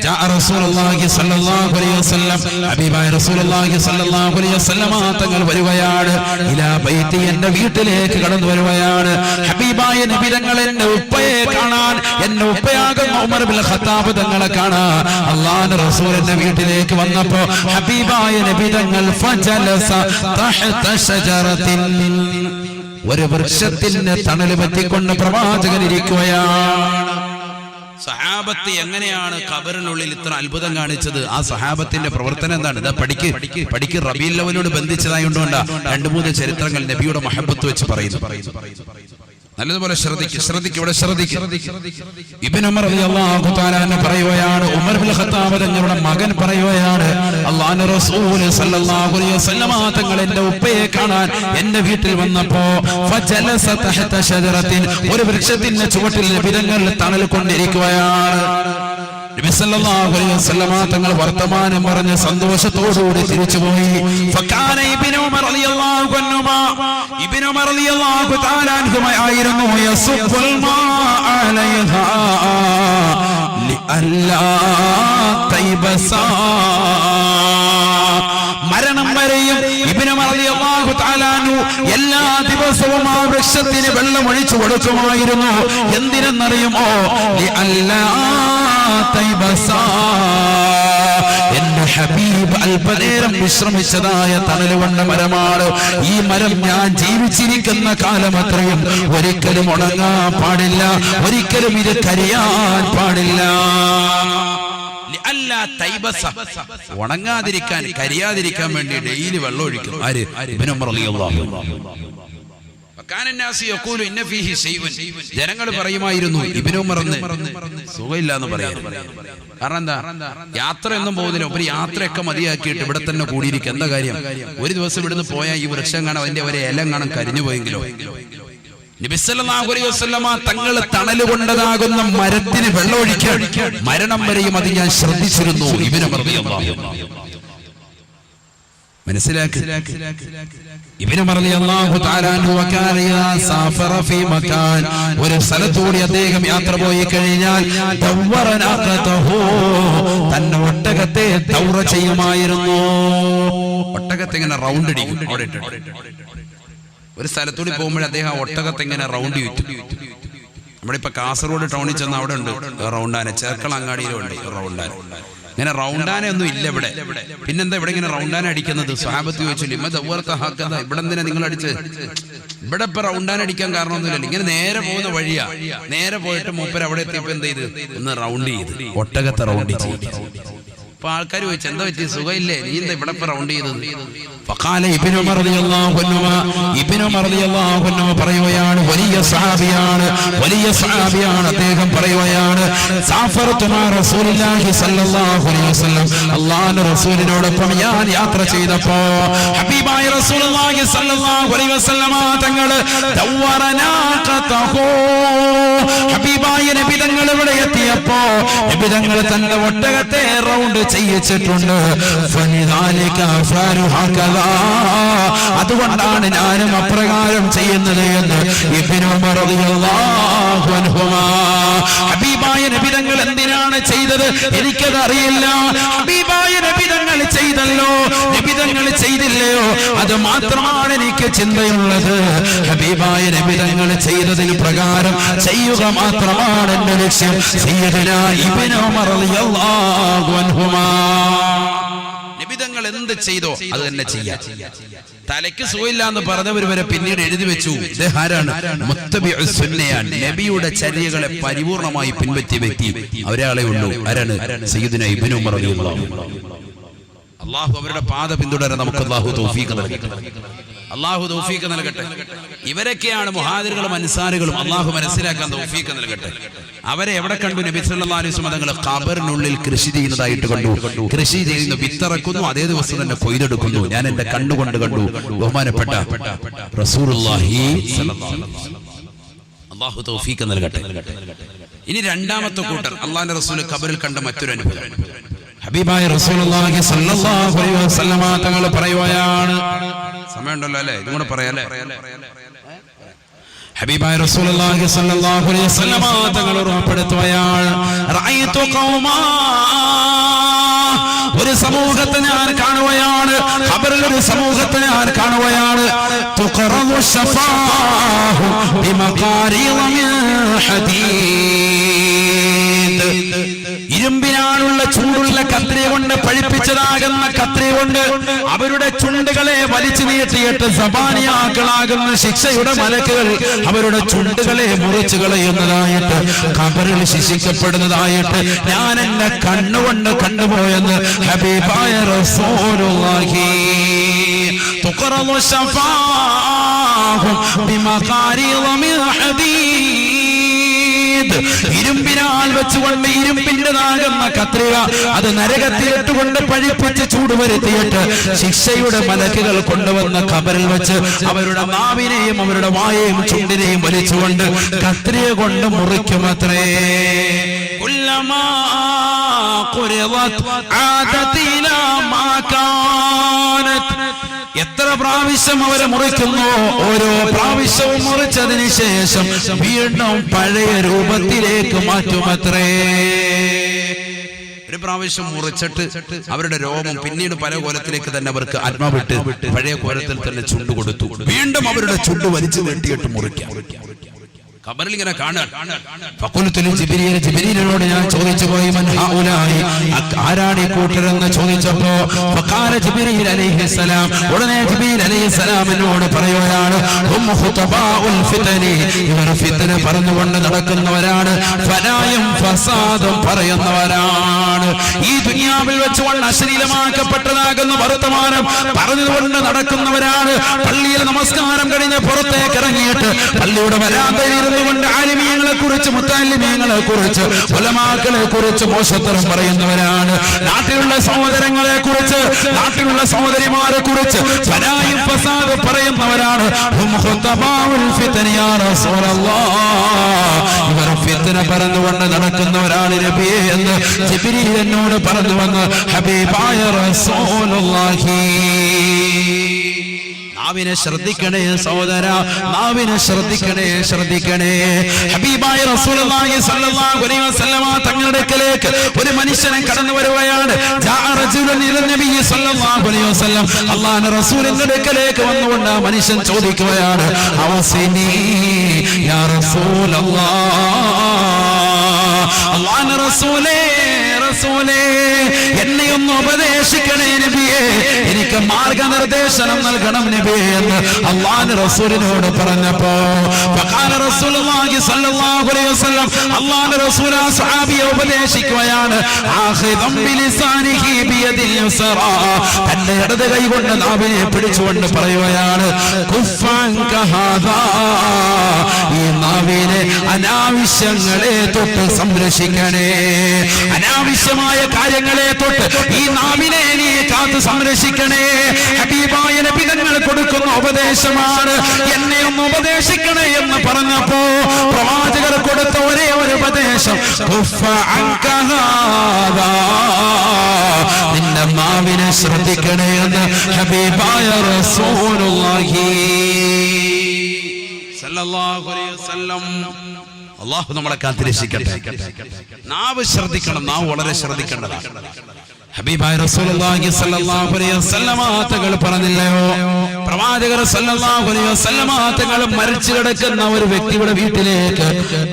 ജാ റസൂലുള്ളാഹി സ്വല്ലല്ലാഹു അലൈഹി വസല്ലം, ഹബീബായ റസൂലുള്ളാഹി സ്വല്ലല്ലാഹു അലൈഹി വസല്ലം തങ്ങൾ വരുകയാണ്. ഇലാ ബൈതി, എന്റെ വീട്ടിലേക്ക് കടന്നു വരുകയാണ്. ഹബീബായ നബി തങ്ങൾ എന്റെ ഉപ്പയെ കാണാൻ, എന്റെ ഉപ്പയാകുന്ന ഉമർ ബിൻ ഖത്താബ് തങ്ങളെ കാണാൻ അല്ലാഹുവിന്റെ റസൂൽ എന്റെ വീട്ടിലേക്ക് വന്നപ്പോൾ ഹബീബായ നബി തങ്ങൾ ഫജലസ തഹത ഷജറത്തിൻ, ഒരു വൃക്ഷത്തിന് തണല് പറ്റിക്കൊണ്ട് പ്രവാചകൻ ഇരിക്കുകയാണ്. സഹാബത്ത് എങ്ങനെയാണ് ഖബറിനുള്ളിൽ ഇത്ര അത്ഭുതം കാണിച്ചത്? ആ സഹാബത്തിന്റെ പ്രവർത്തനം എന്താണ്? ഇതാ പഠിക്ക്. റബീഉൽ അവ്വലിനോട് ബന്ധിച്ചതായതുകൊണ്ടാ 2-3 ചരിത്രങ്ങൾ നബിയുടെ മഹബത്ത് വെച്ച് പറയുന്നു. നല്ലതുപോലെ ശ്രദ്ധിക്കുക. ഇബ്നു ഉമർ റളിയല്ലാഹു തആല അൻഹു പറയുകയാണ്, ഉമർ ബിൻ ഖത്താബ് തങ്ങളുടെ മകൻ പറയുകയാണ്, അല്ലാഹുവിന്റെ റസൂൽ സല്ലല്ലാഹു അലൈഹി വസല്ലം തങ്ങൾ എന്റെ ഉപ്പയെ കാണാൻ എന്റെ വീട്ടിൽ വന്നപ്പോ ഫജലസ തഹത ഷജറത്തിൻ, ഒരു വൃക്ഷത്തിന്റെ ചുവട്ടിൽ നബി തങ്ങൾ തണൽ കൊണ്ടിരിക്കുകയാണ്. നബി സല്ലല്ലാഹു അലൈഹി വസല്ലം തങ്ങൾ വർത്തമാനം പറഞ്ഞ് സന്തോഷത്തോടുകൂടി തിരിച്ചുപോയി. ഫകാന ഇബ്നു ഉമർ റളിയല്ലാഹു അൻഹുമാ, ഇബ്നു ഉമർ റളിയല്ലാഹു തആല അൻഹുമാ ആയിരുന്നു യസുബ്ബുൽ മാഅ അലൈഹാ ലിഅല്ലാ തൈബസാ. മരണം വരെയും ഇബ്നു ഉമർ റളിയല്ലാഹു തആല അൻഹു എല്ലാ ദിവസവും ആ വൃക്ഷത്തിന് വെള്ളം ഒഴിച്ചു കൊടുക്കുമായിരുന്നു. എന്തിനെന്നറിയുമോ? ലിഅല്ലാ തൈബസാ, എന്റെ ഹബീബ് അല്പനേരം വിശ്രമിച്ചതായ തണല് കൊണ്ട മരമാണ്. ഈ മരം ഞാൻ ജീവിച്ചിരിക്കുന്ന കാലം അത്രയും ഒരിക്കലും ഉണങ്ങാൻ പാടില്ല, ഒരിക്കലും ഇത് കരിയാൻ പാടില്ല. ഉണങ്ങാതിരിക്കാൻ, കരിയാതിരിക്കാൻ വേണ്ടി ഡെയിലി വെള്ളം ഒഴിക്കും. ആര്? ഇബ്നു ഉമർ റളിയല്ലാഹു അൻഹു. ജനങ്ങൾ പറയുമായിരുന്നു ഇബ്നു ഉമറിന് സുഖമില്ല എന്ന് പറയാം. കാരണം എന്താ? യാത്രയൊന്നും പോകുന്നില്ല, ഒരു യാത്രയൊക്കെ മതിയാക്കിയിട്ട് ഇവിടെ തന്നെ കൂടിയിരിക്കും. എന്താ കാര്യം? ഒരു ദിവസം ഇവിടുന്ന് പോയാൽ ഈ വൃക്ഷം കാണാൻ, അതിന്റെ ഒരു ഇല കാണാൻ കരിഞ്ഞു പോയെങ്കിലോ. നബി സല്ലല്ലാഹു അലൈഹി വസല്ലമ തങ്ങൾ തണല് കൊണ്ടതാകുന്ന മരത്തിന് വെള്ളമൊഴിക്കാൻ മരണം വരെയും അത് ഞാൻ ശ്രദ്ധിച്ചിരുന്നു. ഇബ്നു ഉമർ റളിയല്ലാഹു അൻഹു മനസ്സിലാക്കി. ഇബ്നു ഉമർ റളിയല്ലാഹു തആല അൻഹു വകാന യാ സാഫറ ഫീ മകാൻ, ഒരു സ്ഥലത്തൂടി അദ്ദേഹം യാത്ര പോയി കഴിഞ്ഞാൽ ദവറനഖതഹു, തന്റെ ഒട്ടകത്തെ ദൗറ ചെയ്യുമായിരുന്നു. ഒട്ടകത്തെ ഇങ്ങനെ റൗണ്ട് അടിക്കും. അവിടെ ഒരു സ്ഥലത്തൂടി പോകുമ്പോൾ അദ്ദേഹം ഒട്ടകത്തെ ഇങ്ങനെ റൗണ്ട് ചുറ്റും. നമ്മളിപ്പോ കാസർഗോഡ് ടൗണിൽ ചെന്ന് അവിടെ ഉണ്ട് റൗണ്ടാന, ചേർക്കള അങ്ങാടിയിലും ഉണ്ട് റൗണ്ടാന. ഇങ്ങനെ റൗണ്ടാന ഒന്നും ഇല്ല ഇവിടെ. പിന്നെന്താ ഇവിടെ ഇങ്ങനെ റൗണ്ടാന അടിക്കുന്നത്? സ്വഹാബത്ത് ചോദിച്ചില്ല, ഇവിടെ എന്തിനാ നിങ്ങൾ അടിച്ച്? ഇവിടെ ഇപ്പൊ റൗണ്ടാന അടിക്കാൻ കാരണമൊന്നുമില്ല. ഇങ്ങനെ നേരെ പോകുന്ന വഴിയാ. നേരെ പോയിട്ട് മൂപ്പര് അവിടെ എത്തിയപ്പോ എന്ത് ചെയ്ത്? ഒന്ന് റൗണ്ട് ചെയ്ത്, ഒട്ടകത്തെ റൗണ്ട് ചെയ്ത്. അപ്പൊ ആൾക്കാർ ചോദിച്ചു, എന്താ പറ്റി? സുഖമില്ലേ? നീ എന്താ ഇവിടെ ഇപ്പൊ റൗണ്ട് ചെയ്തത്? ഫഖാല ഇബ്നു ഉമർ റളിയല്ലാഹു അൻഹു, ഇബ്നു ഉമർ റളിയല്ലാഹു അൻഹു പറയുകയാണ്, വലിയ സഹാബിയാണ് അദ്ദേഹം പറയുകയാണ്, സാഫറതു മാ റസൂലുള്ളാഹി സ്വല്ലല്ലാഹു അലൈഹി വസല്ലം, അല്ലാഹുവിന്റെ റസൂലിനോടൊപ്പം ഞാൻ യാത്ര ചെയ്തപ്പോ ഹബീബായ റസൂലുള്ളാഹി സ്വല്ലല്ലാഹു അലൈഹി വസല്ലം തങ്ങൾ ദവറനാഖതഹു, ഹബീബായ നബി തങ്ങൾ ഇവിടെ എത്തിയപ്പോ നബി തങ്ങൾ തന്റെ ഒട്ടകത്തെ റൗണ്ട് ചെയ്യിച്ചിട്ടുണ്ട്. ഫലിദാലിക ഫാരു ഹകദാ, അതുകൊണ്ടാണ് ഞാനും അപ്രകാരം ചെയ്യുന്നത് എന്ന് ഇബ്നു ഉമർ റളിയല്ലാഹു അൻഹുമാ. ഹബീബായ നബി തങ്ങൾ എന്തിനാണ് ചെയ്തത് എനിക്കത് അറിയില്ല. ഹബീബായ നബി തങ്ങൾ ചെയ്തല്ലോ, നബി തങ്ങൾ ചെയ്തില്ലയോ, അത് മാത്രമാണ് എനിക്ക് ചിന്തയുള്ളത്. ഹബീബായ നബി തങ്ങൾ ചെയ്തതിന് പ്രകാരം ചെയ്യുക മാത്രമാണ് എന്റെ ലക്ഷ്യം. സയ്യിദുനാ ഇബ്നു ഉമർ റളിയല്ലാഹു അൻഹുമാ. നിബിതങ്ങൾ എന്ത് ചെയ്തോ അത് തന്നെ ചെയ്യാം. തലയ്ക്ക് സുഖമില്ല എന്ന് പറഞ്ഞവർ വരെ പിന്നീട് എഴുതി വെച്ചു, ഇദ്ദേഹാരാണ്? മുത്തബിഉസ് സുന്നയാണ്, നബിയുടെ ചര്യകളെ പരിപൂർണമായി പിൻപറ്റിയ വ്യക്തി ഒരാളെ ഉള്ളൂ. ആരാണ്? സയ്യിദുനാ ഇബ്നു ഉമർ റളിയല്ലാഹു അൻഹു. അല്ലാഹു അവരുടെ പാത പിന്തുടരാൻ നമുക്ക് അല്ലാഹു തൗഫീഖ് നൽകട്ടെ. അല്ലാഹു തൗഫീഖ് നൽകട്ടെ. ഇവരൊക്കെയാണ് മുഹാജിറുകളും അൻസാരികളും. അല്ലാഹു മനസ്സിലാക്കാൻ തൗഫീഖ് നൽകട്ടെ. അവരെ എവിടെ കണ്ടു? നബി സല്ലല്ലാഹു അലൈഹി വസല്ലം തങ്ങൾ ഖബറിനുള്ളിൽ കൃഷി ചെയ്യുന്നതായിട്ട് കണ്ടു. കൃഷി ചെയ്യുന്നു, വിത്തിറക്കുന്നു, അതേ ദിവസം തന്നെ കൊയ്തെടുക്കുന്നു. ഞാൻ എന്റെ കണ്ണുകൊണ്ട് കണ്ടു. ബഹുമാനപ്പെട്ട റസൂലുള്ളാഹി സ്വല്ലല്ലാഹു അലൈഹി വസല്ലം. അല്ലാഹു തൗഫീഖ് നൽകട്ടെ. ഇനി രണ്ടാമത്തെ കൂട്ടർ അല്ലാഹുവിന്റെ റസൂൽ ഖബറിൽ കണ്ട മറ്റൊരു അനുഭവം. ഹബീബായ റസൂലുള്ളാഹി സ്വല്ലല്ലാഹു അലൈഹി വസല്ലം തങ്ങൾ പറയുകയാണ്, സമയമുണ്ടല്ലോ അല്ലേ, ഇതും കൂടെ പറയാല്ലേ. ഹബീബായ റസൂലുള്ളാഹി സ്വല്ലല്ലാഹു അലൈഹി വസല്ലം തങ്ങൾ ഉറപ്പെടുത്തുകയാണ്, റഅയ്തു ഖൗമാ, ഒരു സമൂഹത്തെ ഞാൻ കാണുകയാണ്, ഖബറിൽ ഒരു സമൂഹത്തെ ഞാൻ കാണുകയാണ്. തുഖറദു ശഫാഹു ബിമഖാരിദ മിൻ ഹദീദ്, ഇരുമ്പിനാലുള്ള ചൂടുള്ള കത്രിക കൊണ്ട് പഴിപ്പിച്ചതാകുന്ന കത്രിക കൊണ്ട് അവരുടെ ചുണ്ടുകളെ വലിച്ചു നീട്ടിയിട്ട് സബാനിയാക്കളാകുന്ന ശിക്ഷയുടെ മലക്കുകൾ അവരുടെ ചുണ്ടുകളെ മുറിച്ചു കളയുന്നതായിട്ട്, ഖബറിൽ ശിക്ഷിക്കപ്പെടുന്നതായിട്ട് ഞാൻ എന്നെ കണ്ണുകൊണ്ട് കണ്ടുപോയെന്ന് ഹബീബായ റസൂലുള്ളാഹി. തുഖറദു ശഫാഹു ബിമഖാരിദ മിൻ ഹദീദ്, ഇരുമ്പിനാൽ വെച്ചുകൊണ്ട് ഇരുമ്പിൻ്റെതാകുന്ന കത്രിക അത് നരകത്തിലിട്ടുകൊണ്ട് പഴിപ്പിച്ച് ചൂട് വരുത്തിയിട്ട് ശിക്ഷയുടെ മലക്കുകൾ കൊണ്ടുവന്ന ഖബറിൽ വെച്ച് അവരുടെ നാവിനെയും അവരുടെ വായെയും ചുണ്ടിനെയും വലിച്ചുകൊണ്ട് കത്രിക കൊണ്ട് മുറിക്കുമത്രേ. കുല്ലമാ ഖുരിദത് ആദത് ഇലാ മാ കാനത്, എത്ര പ്രാവശ്യം അവരെ മുറിക്കുന്നു, ഓരോ പ്രാവശ്യവും മുറിച്ചതിന് ശേഷം വീണ്ടും പഴയ രൂപത്തിലേക്ക് മാറ്റുമത്രേ. ഒരു പ്രാവശ്യം മുറിച്ചിട്ട് അവരുടെ രോമം പിന്നീട് പല കോലത്തിലേക്ക് തന്നെ അവർക്ക് ആത്മാവിട്ട് പഴയ കോലത്തിൽ തന്നെ ചുണ്ടു കൊടുത്തു. വീണ്ടും അവരുടെ ചുണ്ട് വലിച്ചു വെട്ടിയിട്ട് മുറിക്കാം. ഖബറിൽ ഇങ്ങനെ കാണാൻ. ജിബ്രീലിനോട് ഞാൻ ചോദിച്ചു പോയി, മൻ ഹൗലായി, ആരാണ് ഈ കൂട്ടരെന്ന് ചോദിച്ചപ്പോ ഫഖാല ജിബ്രീൽ അലൈഹിസ്സലാം, ഉടനെ ജിബ്രീൽ അലൈഹിസ്സലാം എന്നോട് പറയുകയാണ്, ഹും ഖുതബാഉൽ ഫിതനി, ഇവർ ഫിത്ന പറഞ്ഞുകൊണ്ട് നടക്കുന്നവരാണ്, ഫനായും ഫസാദും പറയുന്നവരാണ്. ഈ ദുനിയാവിൽ വെച്ചുകൊണ്ട് അശ്ലീലമാക്കപ്പെട്ടതാകുന്ന വർത്തമാനം പറഞ്ഞുകൊണ്ട് നടക്കുന്നവരാണ്. പള്ളിയിൽ നമസ്കാരം കഴിഞ്ഞ് പുറത്തേക്ക് ഇറങ്ങിയിട്ട് പള്ളിയുടെ വരാന്തയിൽ കൊണ്ട് ആലിമീങ്ങളെ കുറിച്ച്, മുത്തഅല്ലിമീങ്ങളെ കുറിച്ച്, ഉലമാക്കളെ കുറിച്ച് മോശത്തരം പറയുന്നവരാണ്. നാട്ടിലുള്ള സഹോദരങ്ങളെ കുറിച്ച്, നാട്ടിലുള്ള സഹോദരിമാരെ കുറിച്ച് ഫനായും ഫസാദ് പറയുന്നവരാണ്. ഹും ഖുതബാഉൽ ഫിത്നി യാ റസൂലല്ലാഹ്, ഇവർ ഫിത്ന പറഞ്ഞുകൊണ്ട് നടക്കുന്നവരാണ് നബിയേ എന്ന് ജിബ്രീൽ എന്നോട് പറഞ്ഞു വന്ന് ഹബീബായ റസൂലുള്ളാഹി. നാവിനെ ശ്രദ്ധിക്കണേ സഹോദര, നാവിനെ ശ്രദ്ധിക്കണേ, ശ്രദ്ധിക്കണേ. ഹബീബായ റസൂലുള്ളാഹി സ്വല്ലല്ലാഹു അലൈഹി വസല്ലമ തങ്ങളുടെ അടുക്കലേക്ക് ഒരു മനുഷ്യനെ കടന്നു വരുകയാണ്. ജാഅ റജുലുൻ ഇല നബി സ്വല്ലല്ലാഹു അലൈഹി വസല്ലം, അല്ലാഹുവിന്റെ റസൂലിന്റെ അടുക്കലേക്ക് വന്നുകൊണ്ട് ആ മനുഷ്യൻ ചോദിക്കുകയാണ്, അവസിനി യാ റസൂലല്ലാഹ്, അല്ലാഹുവിന്റെ റസൂലേ, റസൂലേ എന്നെ ഒന്ന് ഉപദേശിക്കണേ നബിയേ, എനിക്ക് മാർഗനിർദ്ദേശനം നൽകണം നബിയേ എന്ന് അല്ലാഹുവിന്റെ റസൂലിനോട് പറഞ്ഞപ്പോ ഫഖാല റസൂലുള്ളാഹി സ്വല്ലല്ലാഹു അലൈഹി വസല്ലം, അല്ലാഹുവിന്റെ റസൂൽ ആ സ്വഹാബിയെ ഉപദേശിക്കുകയാണ്, ആഖിദം ബിലിസാനിഹി ബിയദിൽ യുസ്റാ, തന്റെ ഇടത് കൈ കൊണ്ട് നാവിനെ പിടിച്ചുകൊണ്ട് പറയുകയാണ്, കുഫ്ഫൻക ഹാദാ, ഈ നാവിനെ അനാവശ്യങ്ങളെ തൊട്ട് സംരക്ഷിക്കണേ, അനാവശ്യമായ കാര്യങ്ങളെ തൊട്ട് ഈ നാവിനെ നീ കാത്ത് സംരക്ഷിക്കണേ. ഹബീബായ നബി തങ്ങൾ കൊടുക്കുന്ന ഉപദേശമാണ്, എന്നെ ഒന്ന് ഉപദേശിക്കണേ എന്ന് പറഞ്ഞപ്പോ പ്രവാചകർ കൊടുത്ത ഒരേ ഒരു ഉപദേശം, നിന്റെ നാവിനെ ശ്രദ്ധിക്കണേ എന്ന് ഹബീബ ഹബീബായ റസൂലുള്ളാഹി സല്ലല്ലാഹു അലൈഹി വസല്ലം. അല്ലാഹു നമ്മളെ കാത്തിരക്ഷിക്കട്ടെ. നാവ് ശ്രദ്ധിക്കണം, നാവ് വളരെ ശ്രദ്ധിക്കേണ്ടതാണ്. ഹബീബായ റസൂലുള്ളാഹി സ്വല്ലല്ലാഹു അലൈഹി വസല്ലമ തങ്ങൾ പറഞ്ഞില്ലയോ, പ്രവാചകർ സ്വല്ലല്ലാഹു അലൈഹി വസല്ലമ തങ്ങൾ മരിച്ചു കിടക്കുന്ന ഒരു വ്യക്തിയുടെ വീട്ടിലേക്ക്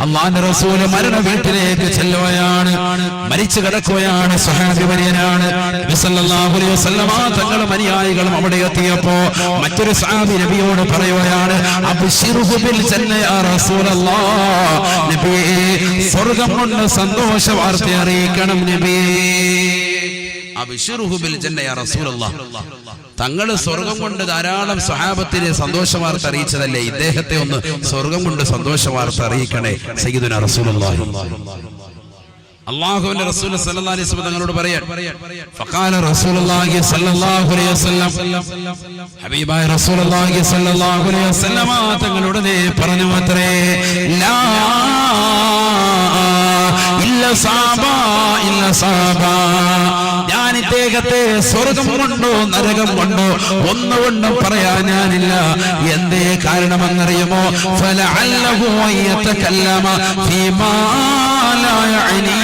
അല്ലാഹുവിന്റെ റസൂൽ മരണ വീട്ടിലേക്ക് ചെല്ലുകയാണ്. മരിച്ചു കിടക്കുകയാണ്, സ്വഹാബി വര്യനാണ്. നബി സ്വല്ലല്ലാഹു അലൈഹി വസല്ലമ തങ്ങളും അനുയായികളും അവിടെ എത്തിയപ്പോൾ മറ്റൊരു സ്വഹാബി നബിയോട് പറയുകയാണ്, അബ്ശിറുഹു ബിൽ ജന്ന യാ റസൂലല്ലാഹ്, നബിയേ സ്വർഗ്ഗം കൊണ്ട് സന്തോഷ വാർത്ത അറിയിക്കണം നബിയേ. അബ്ശിറുഹു ബിൽ ജന്ന യാ റസൂലല്ലാഹ്, തങ്ങൾ സ്വർഗം കൊണ്ട് ധാരാളം സ്വഹാബത്തിനെ സന്തോഷ വാർത്ത അറിയിച്ചതല്ലേ, ഇദ്ദേഹത്തെ ഒന്ന് സ്വർഗം കൊണ്ട് സന്തോഷ വാർത്ത അറിയിക്കണേ സയ്യിദുനാ റസൂലുള്ളാഹി. അല്ലാഹുവിന്റെ റസൂൽ സല്ലല്ലാഹു അലൈഹി വസല്ലം തങ്ങളോട് പറയാൻ, ഫഖാല റസൂലുള്ളാഹി സല്ലല്ലാഹു അലൈഹി വസല്ലം, ഹബീബായ റസൂലുള്ളാഹി സല്ലല്ലാഹു അലൈഹി വസല്ലം തങ്ങളോട് പറഞ്ഞു അത്രേ, ലാ ഇല്ല സാബാ ഇല്ല സാബാ, ഞാൻ ഇദ്ദേഹത്തെ സ്വർഗം കൊണ്ടോ നരകം കൊണ്ടോ ഒന്നുകൊണ്ടും പറയാൻ ഞാനില്ല. എന്തേ കാരണമെന്നറിയുമോ, ഫലഅല്ലഹു യതകല്ലമ ഫീമാ ലാ യഅനി,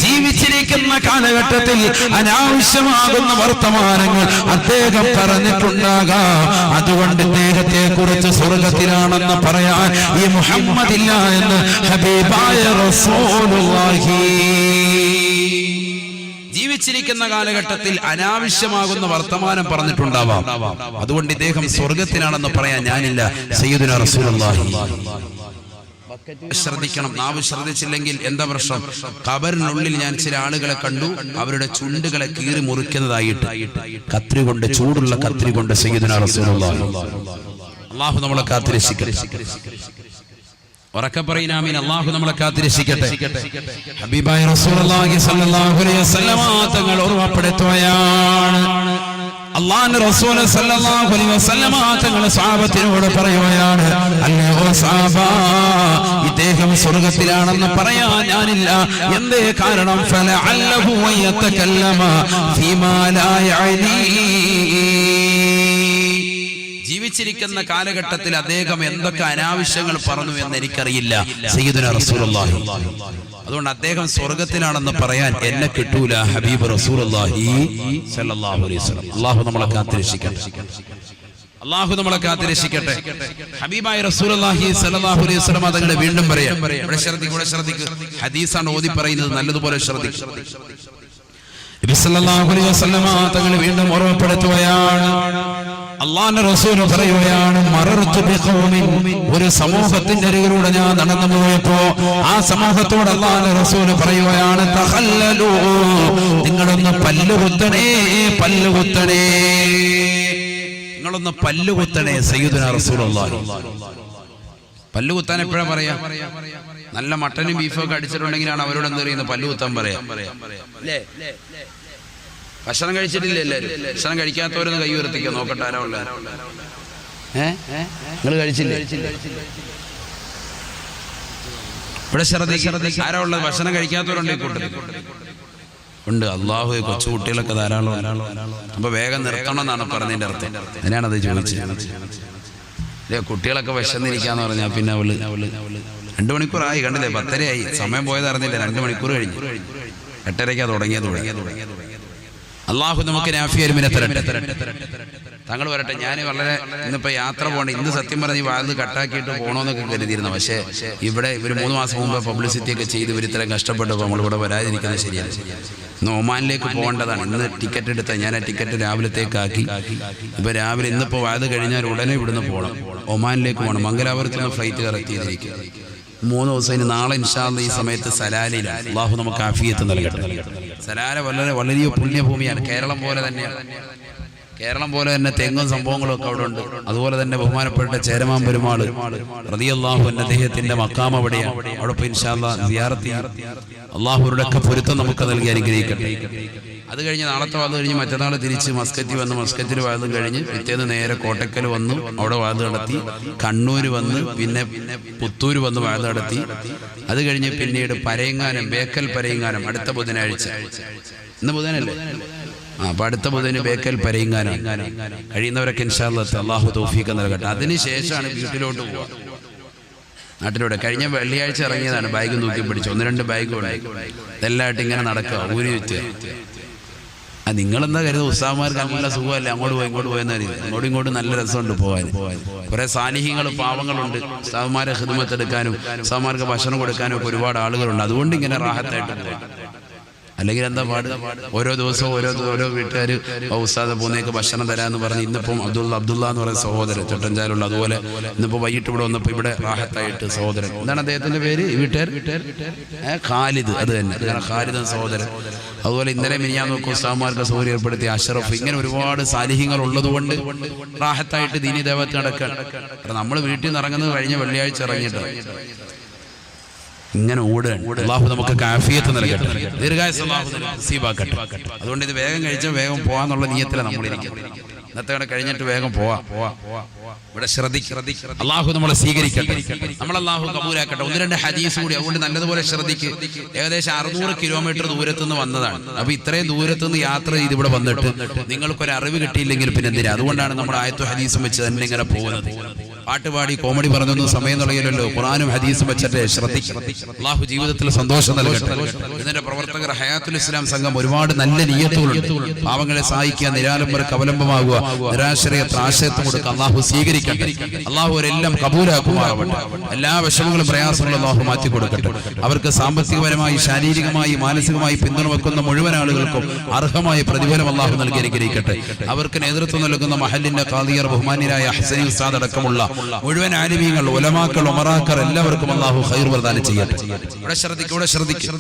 ജീവിച്ചിരിക്കുന്ന കാലഘട്ടത്തിൽ അനാവശ്യമാകുന്ന വർത്തമാനങ്ങൾ അദ്ദേഹം പറഞ്ഞിട്ടുണ്ടാകാം. അതുകൊണ്ട് ഇദ്ദേഹത്തെ കുറിച്ച് സ്വർഗത്തിലാണെന്ന് പറയാൻ ഈ മുഹമ്മദില്ല എന്ന് ഹബീബായ റസൂലുള്ളാഹി. ജീവിച്ചിരിക്കുന്ന കാലഘട്ടത്തിൽ അനാവശ്യമാകുന്ന വർത്തമാനം പറഞ്ഞിട്ടുണ്ടാവാം, അതുകൊണ്ട് ഇദ്ദേഹം സ്വർഗത്തിലാണെന്ന് പറയാൻ ഞാനില്ല സയ്യിദുനാ റസൂലുള്ളാഹി. ശ്രദ്ധിക്കണം, നാവ് ശ്രദ്ധിച്ചില്ലെങ്കിൽ എന്താ പ്രശ്നം? ഖബറിനുള്ളിൽ ഞാൻ ചില ആളുകളെ കണ്ടു, അവരുടെ ചുണ്ടുകളെ കീറി മുറിക്കുന്നതായിട്ട് കത്രി കൊണ്ട്, ചൂടുള്ള കത്രി കൊണ്ട് സയ്യിദുനാ റസൂലുള്ളാഹി. അല്ലാഹു നമ്മളെ കാത്തിരക്ഷിക്കട്ടെ. ഉറക്കെ പറയുന്ന ആമീൻ. അല്ലാഹു നമ്മളെ കാത്തിരക്ഷിക്കട്ടെ. ഹബീബായ റസൂലുള്ളാഹി സ്വല്ലല്ലാഹു അലൈഹി വസല്ലം തങ്ങൾ ഓർമ്മപ്പെടുത്തുകയാണ്, അല്ലാഹുവിന്റെ റസൂൽ സല്ലല്ലാഹു അലൈഹി വസല്ലം തങ്ങൾ സ്വഹാബത്തിനോട് പറയുകയാണ്, അല്ലയോ സ്വഹാബാ, ഇദ്ദേഹം സ്വർഗ്ഗത്തിലാണെന്ന് പറയാൻ ഞാനില്ല. എന്തേ കാരണം? ഫലഅല്ലഹു യതകല്ലമ ഫീമാ ലാ യഅനി, ജീവിച്ചിരിക്കുന്ന കാലഘട്ടത്തിൽ അദ്ദേഹം എന്തൊക്കെ അനാവശ്യങ്ങൾ പറഞ്ഞു എന്ന് എനിക്കറിയില്ല സയ്യിദുനാ റസൂലുള്ളാഹി. അതുകൊണ്ട് അദ്ദേഹം സ്വർഗത്തിലാണെന്ന് പറയാൻ എന്നെ കിട്ടൂല ഹബീബ് റസൂലുള്ളാഹി സ്വല്ലല്ലാഹു അലൈഹി വസല്ലം. അല്ലാഹു നമ്മളെ കാത്തിരക്ഷിക്കട്ടെ. അല്ലാഹു നമ്മളെ കാത്തിരക്ഷിക്കട്ടെ. ഹബീബായ റസൂലുള്ളാഹി സ്വല്ലല്ലാഹു അലൈഹി വസല്ലം തങ്ങളെ വീണ്ടും പറയാം. ഇവിടെ ശ്രദ്ധിക്കുക. ഹദീസാണ് ഓതി പറയുന്നത്, നല്ലതുപോലെ ശ്രദ്ധിക്കുക. നബി സല്ലല്ലാഹു അലൈഹി വസല്ലം തങ്ങൾ വീണ്ടും ഓർമ്മപ്പെടുത്തുകയാണ്, അല്ലാഹുവിന്റെ റസൂൽ പറയുകയാണ്, മറർതു ബിഖൗമിൻ, ഒരു സമൂഹത്തിന്റെ അരികിലൂടെ ഞാൻ നടന്നു പോയപ്പോ ആ സമൂഹത്തോട് അല്ലാഹുവിന്റെ റസൂൽ പറയുകയാണ്, തഖല്ലലു, നിങ്ങളൊന്ന് പല്ലുകുത്തണേ, പല്ലുകുത്തണേ, നിങ്ങളൊന്ന് പല്ലുകുത്തണേ സയ്യിദുനാ റസൂലുള്ളാഹി. പല്ലുകുത്താൻ എപ്പോഴാ പറയാ? നല്ല മട്ടനും ബീഫും ഒക്കെ അടിച്ചിട്ടുണ്ടെങ്കിലാണ് അവരോട് എന്ത് പറയുന്നത്, പല്ലുകുത്താൻ പറയാം. ഭക്ഷണം കഴിച്ചിട്ടില്ല എല്ലാവരും? ഭക്ഷണം കഴിക്കാത്തവരൊന്ന് കൈ ഉയർത്തിക്കോ, നോക്കട്ടെ ആരാ ഉള്ളത്. നിങ്ങൾ കഴിച്ചില്ലേ? ഇവിടെ ശ്രദ്ധിക്കുക, ആരാ ഉള്ളത്? ഭക്ഷണം കഴിക്കാത്തവരുണ്ട് ഈ കൂട്ടത്തിൽ? ഉണ്ട്. അല്ലാഹു, കൊച്ചു കുട്ടികളൊക്കെ ധാരാളം. അപ്പൊ വേഗം നിർത്തണം എന്നാണ് പറഞ്ഞതിന്റെ അർത്ഥം. അതിനാണത് ചോദിച്ചത്. കുട്ടികളൊക്കെ വിശന്നിരിക്കാന്ന് പറഞ്ഞാൽ പിന്നെ അവള് 2 മണിക്കൂറായി, കണ്ടില്ലേ? 10:30 സമയം പോയത് അറിഞ്ഞില്ല. 2 മണിക്കൂർ കഴിഞ്ഞു. 8:30 തുടങ്ങിയത്. അല്ലാഹു നമുക്ക് നാഫിയരുമിനെ തരട്ടെ. താങ്കൾ വരട്ടെ. ഞാൻ വളരെ ഇന്നിപ്പോ യാത്ര പോകണം. ഇന്ന് സത്യം പറഞ്ഞ് ഈ വാത് കട്ടാക്കിയിട്ട് പോകണമെന്നൊക്കെ കരുതിയിരുന്നു. പക്ഷേ ഇവിടെ ഇവർ 3 മാസം മുമ്പ് പബ്ലിസിറ്റി ഒക്കെ ചെയ്ത് ഇവർ ഇത്രയും കഷ്ടപ്പെട്ടപ്പോൾ നമ്മളിവിടെ വരാതിരിക്കുന്നത് ശരിയല്ല. ഇന്ന് ഒമാനിലേക്ക് പോകേണ്ടതാണ്. ഇന്ന് ടിക്കറ്റ് എടുത്ത ഞാൻ ആ ടിക്കറ്റ് രാവിലത്തേക്കാക്കി. ഇപ്പൊ രാവിലെ ഇന്നിപ്പോ വാത് കഴിഞ്ഞാൽ ഉടനെ ഇവിടുന്ന് പോകണം, ഒമാനിലേക്ക് പോകണം. മംഗലാപുരത്ത് നിന്ന് ഫ്ലൈറ്റ് കറക്റ്റ് ചെയ്തിരിക്കുക. 3 ദിവസം. ഇനി നാളെ ഇൻഷാ അല്ലാഹ് ഈ സമയത്ത് സലാലയിലാണ്. അല്ലാഹു നമുക്ക് ആഫിയത്ത് നൽകട്ടെ. സലാല വലിയ പുണ്യഭൂമിയാണ്. കേരളം പോലെ തന്നെയാണ്. കേരളം പോലെ തന്നെ തെങ്ങും സംഭവങ്ങളും ഒക്കെ അവിടെ ഉണ്ട്. അതുപോലെ തന്നെ ബഹുമാനപ്പെട്ട ചേരമാൻ പെരുമാൾ റളിയല്ലാഹു അൻഹു അദ്ദേഹത്തിന്റെ മഖാം അവിടെയാണ്. അവിടെ ഇൻഷാ അല്ലാഹ് സിയാറത്ത് ചെയ്യാം. അല്ലാഹുവിന്റെ ഒക്കെ പൊരുത്തം നമുക്ക് നൽകി അനുഗ്രഹിക്കട്ടെ. അത് കഴിഞ്ഞ് നാളത്തെ വാദം കഴിഞ്ഞ് മറ്റന്നാൾ തിരിച്ച് മസ്കറ്റിൽ വന്ന് മസ്കറ്റിൽ വാദം കഴിഞ്ഞ് പിറ്റേന്ന് നേരെ കോട്ടക്കൽ വന്നു, അവിടെ വാദം നടത്തി. കണ്ണൂർ വന്ന് പിന്നെ പുത്തൂർ വന്ന് വാദം നടത്തി. അത് കഴിഞ്ഞ് പിന്നീട് പരയങ്ങാനം, ബേക്കൽ പരയങ്ങാനം അടുത്ത ബുധനാഴ്ച. ഇന്ന് ബുധനല്ലേ? അപ്പൊ അടുത്ത ബുധന് ബേക്കൽ പരയങ്ങാനം. കഴിയുന്നവരൊക്കെ ഇൻഷാ അല്ലാഹ് അല്ലാഹു തൗഫീഖ് നൽകട്ടെ. അതിനുശേഷമാണ് വീട്ടിലോട്ട് പോവുക, നാട്ടിലൂടെ. കഴിഞ്ഞ വെള്ളിയാഴ്ച ഇറങ്ങിയതാണ്, ബാഗ് നോക്കി പിടിച്ചു. 1-2 ബാഗ് ഉണ്ടായി. ഇതെല്ലാമായിട്ട് ഇങ്ങനെ നടക്കുക, ഊരി വെച്ച്. നിങ്ങളെന്താ കരുതുക? ഉസ്താദ്മാർക്ക് നല്ല സുഖമല്ലേ, അങ്ങോട്ട് പോയി ഇങ്ങോട്ട് പോയെന്ന് കരുതി. അങ്ങോട്ടും ഇങ്ങോട്ടും നല്ല രസമുണ്ട് പോകാൻ. കുറെ സാന്നിഹ്യങ്ങൾ, പാവങ്ങളുണ്ട്. ഉസ്താദ്മാരെ ഖിദ്മത്ത് എടുക്കാനും ഉസ്താദ്മാർക്ക് ഭക്ഷണം കൊടുക്കാനും ഒക്കെ ഒരുപാട് ആളുകളുണ്ട്. അതുകൊണ്ട് ഇങ്ങനെ റാഹത്തായിട്ട് പോകാം. അല്ലെങ്കിൽ എന്താ പാട്? ഓരോ ദിവസവും ഓരോ വീട്ടുകാർ ഉസ്താദ് പോകുന്നേക്ക് ഭക്ഷണം തരാമെന്ന് പറഞ്ഞ് ഇന്നിപ്പം അബ്ദുള്ള എന്ന് പറയുന്ന സഹോദരൻ ചട്ടഞ്ചാലുള്ള, അതുപോലെ ഇന്നിപ്പോൾ വൈകിട്ട് ഇവിടെ വന്നപ്പോൾ ഇവിടെ റാഹത്തായിട്ട് സഹോദരൻ, എന്താണ് അദ്ദേഹത്തിന്റെ പേര്? വീട്ടുകാർ ഖാലിദ്, അത് തന്നെ, ഖാലിദ് സഹോദരൻ. അതുപോലെ ഇന്നലെ മിനിയാൻ നോക്കും ഉസ്താദ്മാർക്ക് സൗകര്യം ഏർപ്പെടുത്തിയ അഷറഫ്. ഇങ്ങനെ ഒരുപാട് സാലിഹ്യങ്ങൾ ഉള്ളത് കൊണ്ട് റാഹത്തായിട്ട് ദീനി ദേവത്ത് നടക്കാൻ. നമ്മൾ വീട്ടിൽ നിന്ന് ഇറങ്ങുന്നത് കഴിഞ്ഞ വെള്ളിയാഴ്ച ഇറങ്ങിയിട്ട് ഇങ്ങനെ ഓടുകയാണ്. അല്ലാഹു നമുക്ക് ആഫിയത്ത് നൽകട്ടെ, ദീർഘായുസ്സ് അല്ലാഹു നസീബാക്കട്ടെ. അതുകൊണ്ട് ഇത് വേഗം കഴിച്ചാൽ വേഗം പോവാന്നുള്ള നിയത്തിലാണ് നമ്മളിരിക്കുന്നത്. ഇന്നത്തെ കഴിഞ്ഞിട്ട് വേഗം പോവാ. ഇവിടെ ശ്രദ്ധിക്കുക, അല്ലാഹു നമ്മളെ സ്വീകരിക്കട്ടെ, നമ്മൾ അല്ലാഹു കബൂലാക്കട്ടെ. 1-2 ഹദീസ് കൂടി, അതുകൊണ്ട് നല്ലതുപോലെ ശ്രദ്ധിക്കുക. ഏകദേശം 600 കിലോമീറ്റർ ദൂരത്തുനിന്ന് വന്നതാണ്. അപ്പൊ ഇത്രയും ദൂരത്തുനിന്ന് യാത്ര ചെയ്ത് ഇവിടെ വന്നിട്ട് നിങ്ങൾക്കൊരു അറിവ് കിട്ടിയില്ലെങ്കിൽ പിന്നെ എന്തിനാ? അതുകൊണ്ടാണ് നമ്മൾ ആയത്തും ഹദീസും വെച്ച് തന്നെ ഇങ്ങനെ പോകുന്നത്. പാട്ടുപാടി കോമഡി പറഞ്ഞൊന്നും സമയം തുടങ്ങിയല്ലോ. ഖുർആനും ഹദീസും വെച്ചിട്ട് ശ്രദ്ധിക്കുക. അല്ലാഹു ജീവിതത്തിൽ സന്തോഷം നൽകട്ടെ. ഇതിന്റെ പ്രവർത്തകർ ഹയാത്തുൽ ഇസ്ലാം സംഘം ഒരുപാട് നല്ല നിയ്യത്തുകളുണ്ട്. പാവങ്ങളെ സഹായിക്കുക, നിരാലംബർക്ക് അവലംബമാകുക, നിരാശ്രയത്തിന് ആശ്രയത്വം കൊടുക്കുക. അല്ലാഹു സ്വീകരിക്കട്ടെ, അല്ലാഹു അവരെല്ലാം കബൂലാക്കുമാറാവട്ടെ. എല്ലാ വിഷമങ്ങളും പ്രയാസങ്ങളും അല്ലാഹു മാറ്റി കൊടുക്കട്ടെ. അവർക്ക് സാമ്പത്തികപരമായി, ശാരീരികമായി, മാനസികമായി പിന്തുണ വെക്കുന്ന മുഴുവൻ ആളുകൾക്കും അർഹമായ പ്രതിഫലം അല്ലാഹു നൽകി അനുഗ്രഹിക്കട്ടെ. അവർക്ക് നേതൃത്വം നൽകുന്ന മഹല്ലിന്റെ ഖാദിയർ, ബഹുമാന്യരായ ഹസനി ഉസ്താദ് അടക്കമുള്ള മുഴുവൻ ആലിമീങ്ങൾ, ഉലമാക്കൾ, ഉമറാക്കൾ എല്ലാവർക്കും അല്ലാഹു ഖൈർ പ്രദാനം ചെയ്യട്ടെ. ഇവിടെ ശ്രദ്ധിക്കുക.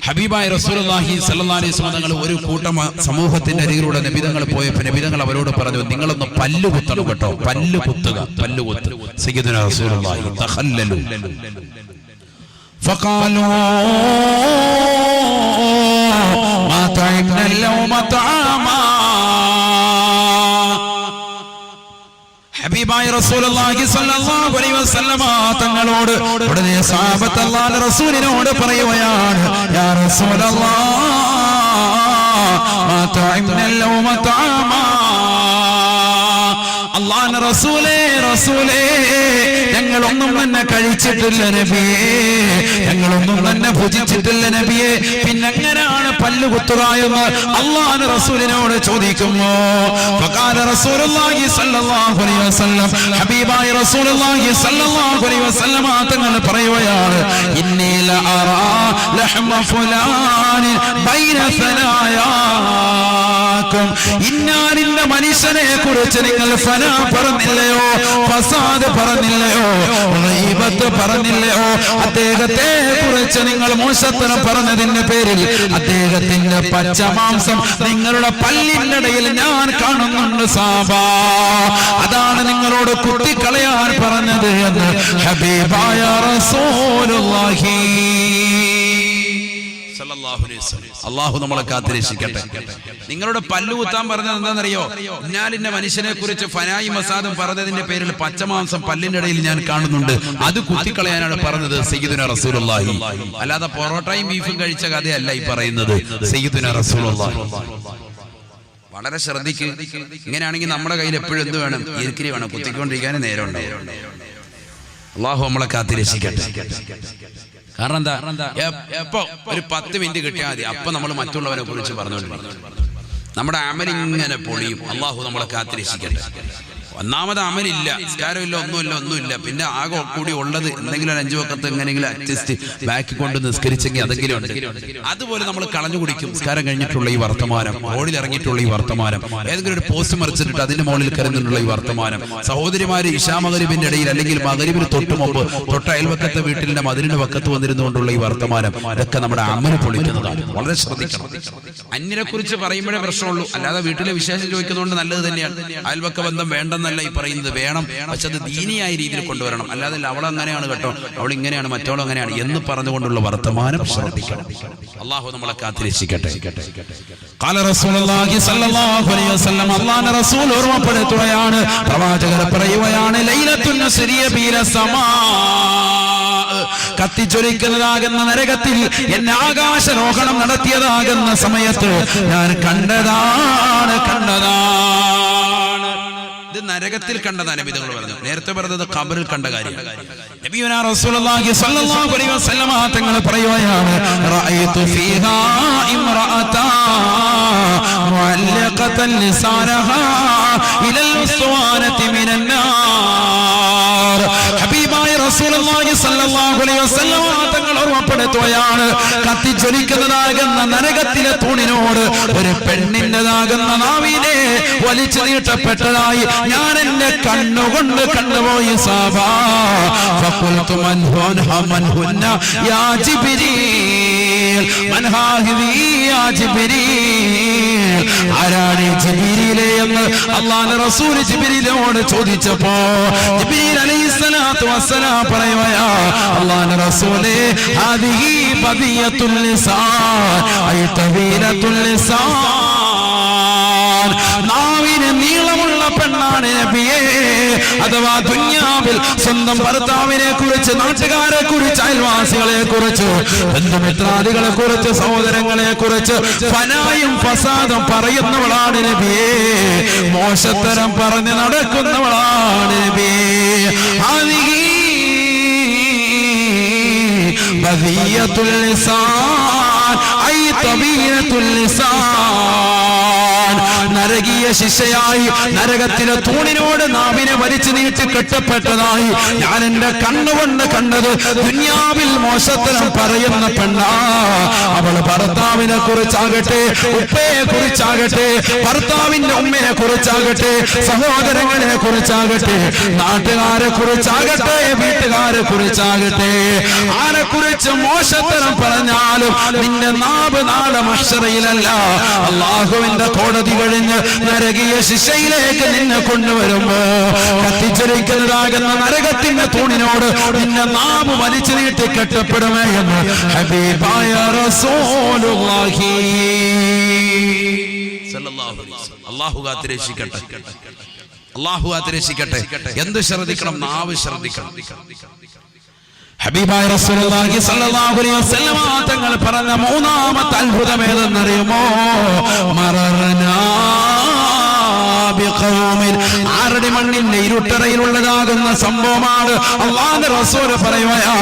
ഹബീബായ റസൂലുള്ളാഹി സ്വല്ലല്ലാഹു അലൈഹി വസല്ലം തങ്ങൾ ഒരു കൂട്ടം സമൂഹത്തിന്റെ അരികിലൂടെ നബിതങ്ങൾ പോയപ്പോൾ നബിതങ്ങൾ അവരോട് പറഞ്ഞു, നിങ്ങളൊന്ന് പല്ല് കുത്തണം കേട്ടോ, പല്ല് കുത്തുക, പല്ല് കുത്ത്. സയ്യിദുനാ റസൂലുള്ളാഹി തഖല്ലലു ഫഖാലൂ മാ തഅംന ലൗമ തആമാ. ഹബീബായ റസൂലുള്ളാഹി സ്വല്ലല്ലാഹു അലൈഹി വസല്ലമ തങ്ങളോട് ഉടനെ സഹാബത്ത് അല്ലാഹുവിന്റെ റസൂലിനോട് പറയുകയാണ്, യാ റസൂലല്ലാഹ് മാ തഅംന ലൗമ തആമാ. അല്ലാഹുവിന്റെ റസൂലേ, ഞങ്ങളൊന്നും തന്നെ കഴിച്ചിട്ടില്ല നബിയേ, ഞങ്ങളൊന്നും തന്നെ ഭുജിച്ചിട്ടില്ല നബിയേ, പിന്നെങ്ങനെയാണ് പല്ല് കുത്തുക എന്ന് അല്ലാഹുവിന്റെ റസൂലിനോട് ചോദിക്കുമോ? ഫഖാല റസൂലുള്ളാഹി സ്വല്ലല്ലാഹു അലൈഹി വസല്ലം, ഹബീബായ റസൂലുള്ളാഹി സ്വല്ലല്ലാഹു അലൈഹി വസല്ലം തങ്ങൾ പറയുകയാണ്, ഇന്നി ലഅറാ ലഹ്മ ഫുലാൻ ബൈന സനായാകും. ഇന്നാലിന്റെ മനുഷ്യനെ കുറിച്ച് നിങ്ങൾ ഫനാ പറഞ്ഞില്ലയോ, ഫസാദ് പറഞ്ഞില്ലയോ, ഗീബത്ത് പറഞ്ഞില്ലയോ, അദ്ദേഹത്തെ കുറിച്ച് നിങ്ങൾ മോശത്തരം പറഞ്ഞതിന്റെ പേരിൽ അദ്ദേഹത്തിന്റെ പച്ചമാംസം നിങ്ങളുടെ പല്ലിനിടയിൽ ഞാൻ കാണുന്നുണ്ട് സാബാ. അതാണ് നിങ്ങളോട് കുത്തിക്കളയാൻ പറഞ്ഞത് എന്ന് ഹബീബായ റസൂലുള്ളാഹി അല്ലാഹു നമ്മളെ കാത്തിരക്ഷിക്കട്ടെ. നിങ്ങളുടെ പല്ലു കുത്താൻ പറഞ്ഞത് എന്താണെന്നറിയോ? ഞാനിന്റെ മനുഷ്യനെ കുറിച്ച് ഫനായി മസാദും പറഞ്ഞതിന്റെ പേരിൽ പച്ചമാംസം പല്ലിന്റെ ഇടയിൽ ഞാൻ കാണുന്നുണ്ട്, അത് കുത്തിക്കളയാനാണ് പറഞ്ഞത് സയ്യിദുനാ റസൂലുള്ളാഹി. അല്ലാതെ പൊറോട്ടയും ബീഫും കഴിച്ച കഥയല്ല ഈ പറയുന്നത് സയ്യിദുനാ റസൂലുള്ളാഹി. വളരെ ശ്രദ്ധിക്കുക. ഇങ്ങനെയാണെങ്കിൽ നമ്മുടെ കയ്യിൽ എപ്പോഴും എന്ത് വേണം? ഇരിക്കിരി വേണം, കുത്തിക്കൊണ്ടിരിക്കാനേ നേരം ഉണ്ടാവും. അല്ലാഹു നമ്മളെ കാത്തിരക്ഷിക്കട്ടെ. കാരണം എന്താ? എപ്പോ ഒരു 10 മിനിറ്റ് കിട്ടിയാൽ മതി, അപ്പൊ നമ്മൾ മറ്റുള്ളവരെ കുറിച്ച് പറഞ്ഞുകൊണ്ടിരിക്കും. നമ്മുടെ അമലിങ്ങനെ പൊളിയും. അല്ലാഹു നമ്മളെ കാത്തിരക്ഷിക്കട്ടെ. ഒന്നാമത് അമലില്ല, നിസ്കാരമില്ല, ഒന്നുമില്ല. പിന്നെ ആകെ കൂടി ഉള്ളത് എന്തെങ്കിലും 5 വക്കത്ത് എങ്ങനെയെങ്കിലും അഡ്ജസ്റ്റ് ബാക്കി കൊണ്ട് നിസ്കരിച്ചെങ്കിൽ അതെങ്കിലും ഉണ്ട്. അതുപോലെ നമ്മൾ കളഞ്ഞു കുടിക്കും. നിസ്കാരം കഴിഞ്ഞിട്ടുള്ള ഈ വർത്തമാനം, റോഡിൽ ഇറങ്ങിയിട്ടുള്ള ഈ വർത്തമാനം, ഏതെങ്കിലും ഒരു പോസ്റ്റ് മറിച്ചിട്ട് അതിന്റെ മുകളിൽ കരുന്നിട്ടുള്ള ഈ വർത്തമാനം, സഹോദരിമാര് ഇശാ മഗ്‌രിബിന്റെ ഇടയിൽ അല്ലെങ്കിൽ മഗ്‌രിബിന് തൊട്ട് മുമ്പ് തൊട്ട അയൽവക്കത്തെ വീട്ടിലെ മതിലിന്റെ വക്കത്ത് വന്നിരുന്നുകൊണ്ടുള്ള ഈ വർത്തമാനം, ഇതൊക്കെ നമ്മുടെ അമല് പൊളിക്കുന്നതാണ്. വളരെ ശ്രദ്ധിക്കണം. അന്യനെ കുറിച്ച് പറയുമ്പോഴേ പ്രശ്നമുള്ളൂ, അല്ലാതെ വീട്ടിലെ വിശേഷം ചോദിക്കുന്നതുകൊണ്ട് നല്ലത് തന്നെയാണ്. അയൽവക്ക ബന്ധം വേണ്ടെന്ന് വേണ്ടെന്നല്ല ഈ പറയുന്നത്, വേണം, പക്ഷെ അത് ദീനിയായ രീതിയിൽ കൊണ്ടുവരണം. അല്ലാതെ അവൾ അങ്ങനെയാണ് കേട്ടോ, അവൾ ഇങ്ങനെയാണ്, മറ്റവൾ അങ്ങനെയാണ് എന്ന് പറഞ്ഞുകൊണ്ടുള്ള വർത്തമാനം ശ്രദ്ധിക്കണം. അള്ളാഹു നമ്മളെ കാത്തിരക്ഷിക്കട്ടെ. ഖാല റസൂലുള്ളാഹി സ്വല്ലല്ലാഹു അലൈഹി വസല്ലം, അല്ലാഹുവിന്റെ റസൂൽ ഓർമ്മപ്പെടുത്തുകയാണ്, പ്രവാചകർ പറയുകയാണ്, ലൈലത്തുൻ നസ്രിയ ബില സമാ, കത്തിച്ചൊലിക്കുന്നതാകുന്ന നരകത്തിൽ എന്നെ ആകാശരോഹണം നടത്തിയതാകുന്ന സമയത്ത് ഞാൻ കണ്ടതാണ്. ഇത് നരകത്തിൽ കണ്ടതാണ് നബി തങ്ങൾ പറഞ്ഞു. നേരത്തെ പറഞ്ഞത് ഖബറിൽ കണ്ട കാര്യം. നബിയുനാ റസൂലുള്ളാഹി സ്വല്ലല്ലാഹു അലൈഹി വസല്ലം തങ്ങൾ പറയുകയാണ്, റഅയ്തു ഫീഹാ ഇംറഅതാ മുഅല്ലഖതൻ ലിസാനഹാ ഇലൽ ഉസ്വാനതി മിനൻ നാർ. ഹബീബായ റസൂലുള്ളാഹി സ്വല്ലല്ലാഹു അലൈഹി വസല്ലം തങ്ങൾ ഓർമ്മപ്പെടുത്തുകയാണ്, കത്തിജ്വലിക്കുന്നതാകുന്ന നരകത്തിലെ തൂണിനോട് ഒരു പെണ്ണിൻ്റെതാകുന്ന നാവിനെ വലിച്ചു നീട്ടപ്പെട്ടതായി ഞാൻ എന്റെ കണ്ണുകൊണ്ട് കണ്ടുപോയി. സാബാ ഫഖുൽതു മൻ ഹുന്ന യാ ജിബ്രീൽ, മൻ ഹാദിഹി യാ ജിബ്രീൽ, ആരാണ് ജിബ്രീലേ എന്ന് അല്ലാഹുവിന്റെ റസൂൽ ജിബ്രീലിനോട് ചോദിച്ചപ്പോ ജിബ്രീൽ അലൈഹിസ്സലാത്തു വസ്സലാം പറയുകയാ, അല്ലാഹുവിന്റെ റസൂലേ, ഹാദിഹി ബദിയത്തുൽ ലിസാൻ ഐ തവീലത്തുൽ ലിസാൻ, നാവിന് നീളമുള്ള പെണ്ണാണ് നബിയേ. അഥവാ ദുനിയാവിൽ സ്വന്തം ഭർത്താവിനെ കുറിച്ച്, നാട്ടുകാരെ കുറിച്ച്, അയൽവാസികളെ കുറിച്ച്, ബന്ധുമിത്രാദികളെ കുറിച്ച്, സഹോദരങ്ങളെ കുറിച്ച് ഫനായും ഫസാദും പറയുന്നവളാണ് നബിയേ. മോശത്തരം പറഞ്ഞ് നടക്കുന്നവളാണ് നബിയേ. ഹാദിഹി ബദിയത്തുൽ ലിസാൻ ഐ തബീയത്തുൽ ലിസാൻ, നരകീയ ശിക്ഷയായി നരകത്തിലെ തൂണിനോട് നാവിനെ വലിച്ചു നീട്ടി കെട്ടപ്പെട്ടതായി ഞാൻ എന്റെ കണ്ണുകൊണ്ട് കണ്ടത് ദുനിയാവിൽ മോശത്തരം പറയുന്ന പെണ്ണാ. അവൾ ഭർത്താവിനെ കുറിച്ചാകട്ടെ, ഉപ്പയെ കുറിച്ചാകട്ടെ, ഭർത്താവിന്റെ ഉമ്മയെ കുറിച്ചാകട്ടെ, സഹോദരങ്ങളെ കുറിച്ചാകട്ടെ, നാട്ടുകാരെ കുറിച്ചാകട്ടെ, വീട്ടുകാരെ കുറിച്ചാകട്ടെ, ആരെ കുറിച്ച് മോശത്തരം പറഞ്ഞാലും നിന്റെ നാവ് നാളെ മഹ്ശറയിലല്ല, അല്ലാഹുവിന്റെ കോടതി കഴിഞ്ഞ് നരകീയ ശിക്ഷയിലേക്ക് നിന്നെ കൊണ്ടുവരുമ്പോ കത്തിച്ചൊലിക്കുന്നതാകുന്ന നരകത്തിന്റെ തൂണിനോട് നിന്നെ നാവ് വലിച്ചു നീട്ടി കെട്ടപ്പെടുമേ എന്ന് ഹബീബായ റസൂലുള്ളാഹി സല്ലല്ലാഹു അലൈഹി വസല്ലം. അല്ലാഹു കാത്തിരക്ഷിക്കട്ടെ, അല്ലാഹു കാത്തിരക്ഷിക്കട്ടെ. എന്ത് ശ്രദ്ധിക്കണം? നാവ് ശ്രദ്ധിക്കണം. ഹബീബായ റസൂലുള്ളാഹി സ്വല്ലല്ലാഹു അലൈഹി വസല്ലം തങ്ങൾ പറഞ്ഞ മൂന്നാമത്തെ അത്ഭുതം ഏതെന്നറിയുമോ? മറർനാ ബിഖൗമിൻ, ആരുടെ മണ്ണിന്റെ ഇരുട്ടറയിലുള്ളതാകുന്ന സംഭവമാണ്. അല്ലാഹുവിന്റെ റസൂൽ പറയുകയാ,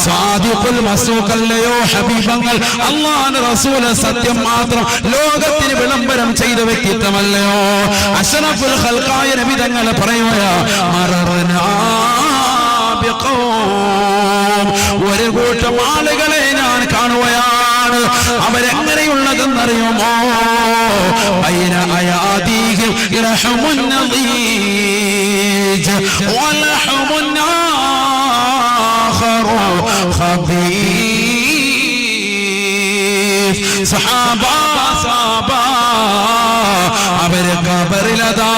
സാദിഖുൽ മസ്ദൂഖല്ലയോ ഹബീബങ്ങൾ, അല്ലാഹുവിന്റെ റസൂൽ സത്യം മാത്രം ലോകത്തിന് വിളംബരം ചെയ്ത വ്യക്തിത്വമല്ലയോ? അഷ്റഫുൽ ഖൽഖായ നബി തങ്ങൾ പറയുകയാ, മറർനാ ബിഖൗം, ഒരു കൂട്ടം ആളുകളെ ഞാൻ കാണുകയാണ്. അവരെങ്ങനെയുള്ളതെന്നറിയുമോ? ബൈന അയാദീഹിം ലഹമുൻ നദീജ് വലഹമുൻ ആഖറു ഖബീസ്. സഹാബാ അവര് ഖബറിലതാ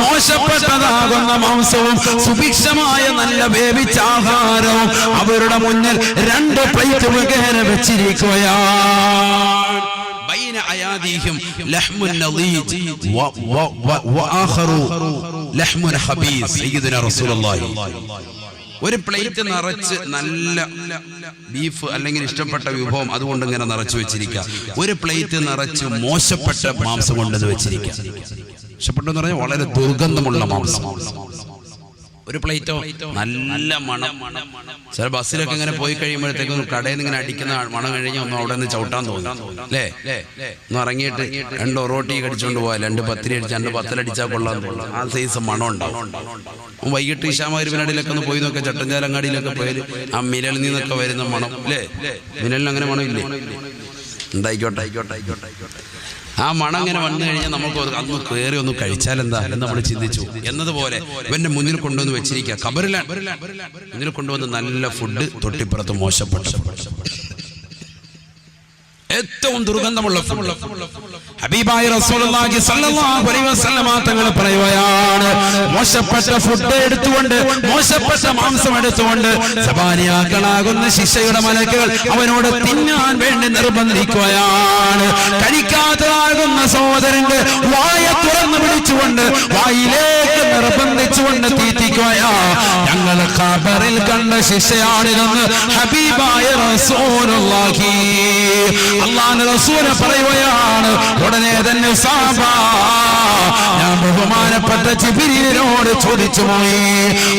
മോശപ്പെട്ടതാകുന്ന മാംസവും സുഭിക്ഷമായ നല്ല വേവിച്ച ആഹാരവും അവരുടെ മുന്നിൽ 2 പ്ലേറ്റ് മുഖേന വെച്ചിരിക്കുകയാണ്. ബൈന അയാദീഹിം ലഹ്മുൻ നദീജ് വആഖറു ലഹ്മുൻ ഖബീസ്. സയ്യിദുനാ റസൂലുള്ളാഹി ഒരു പ്ലേറ്റ് നിറച്ച് നല്ല ബീഫ് അല്ലെങ്കിൽ ഇഷ്ടപ്പെട്ട വിഭവം അതുകൊണ്ട് ഇങ്ങനെ നിറച്ചു വെച്ചിരിക്കുക. ഒരു പ്ലേറ്റ് നിറച്ച് മോശപ്പെട്ട മാംസം കൊണ്ടത് വെച്ചിരിക്കുക. ഇഷ്ടപ്പെട്ടെന്ന് പറഞ്ഞാൽ വളരെ ദുർഗന്ധമുള്ള മാംസം. ഒരു പ്ലേറ്റോ നല്ല മണം. ചില ബസ്സിലൊക്കെ ഇങ്ങനെ പോയി കഴിയുമ്പോഴത്തേക്കും കടയിൽ നിന്ന് ഇങ്ങനെ അടിക്കുന്ന മണം കഴിഞ്ഞാൽ ഒന്നും അവിടെ നിന്ന് ചവിട്ടാൻ തോന്നും അല്ലേ? ഒന്ന് ഇറങ്ങിയിട്ട് 2 ഒറോട്ടി കടിച്ചുകൊണ്ട് പോയാൽ 2 പത്തിരി അടിച്ചാൽ 2 പത്തലടിച്ചാൽ കൊള്ളാൻ തോന്നും. ആ സൈസ് മണം ഉണ്ടാവും. വൈകിട്ട് ഇശാമരുവിനടിയിലൊക്കെ ഒന്ന് പോയി നോക്കാം, ചട്ടഞ്ചാലങ്ങാടിയിലൊക്കെ പോയാൽ ആ മിനലിൽ നിന്നൊക്കെ വരുന്ന മണം അല്ലേ? മിനലിന് അങ്ങനെ മണമില്ലേ? എന്തായിക്കോട്ടെ ആയിക്കോട്ടെ ആയിക്കോട്ടെ ആയിക്കോട്ടെ. ആ മണം ഇങ്ങനെ വന്നു കഴിഞ്ഞാൽ നമുക്ക് അന്ന് കയറി ഒന്ന് കഴിച്ചാലെന്താ എന്ന് നമ്മൾ ചിന്തിച്ചു. എന്നതുപോലെ ഇവന്റെ മുന്നിൽ കൊണ്ടുവന്ന് വെച്ചിരിക്കുക. ഖബറിലാണ് മുന്നിൽ കൊണ്ടുവന്ന് നല്ല ഫുഡ്, തൊട്ടിപ്പുറത്ത് മോശപ്പെട്ട. ഏറ്റവും ദുർഗന്ധമുള്ള ഫുഡ്. ഹബീബായ റസൂലുള്ളാഹി സ്വല്ലല്ലാഹു അലൈഹി വസല്ലമ തങ്ങൾ പറയുകയാണ്, മോശപ്പെട്ട ഫുഡ് എടുത്തുകൊണ്ട്, മോശപ്പെട്ട മാംസം എടുത്തുകൊണ്ട് സബാനിയാക്കളാകുന്ന ശിക്ഷയുടെ മലക്കുകൾ അവനോട് തിന്നാൻ വേണ്ടി നിർബന്ധിക്കുകയാണ്. കഴിക്കാത്തതാകുന്ന സഹോദരന്റെ വായ തുറന്നു പിടിച്ചുകൊണ്ട് വായിലേക്ക് നിർബന്ധിച്ചുകൊണ്ട് തീറ്റിക്കുകയാ. ഞങ്ങൾ ഖബറിൽ കണ്ട ശിക്ഷയാണിതെന്ന് ഹബീബായ റസൂലുള്ളാഹി. അല്ലാഹുവിന്റെ റസൂൽ പറയുകയാണ്. ഉടനെ തന്നെ സഹാബാ, ഞാൻ ബഹുമാനപ്പെട്ട ജിബ്രീലിനോട് ചോദിച്ചു പോയി,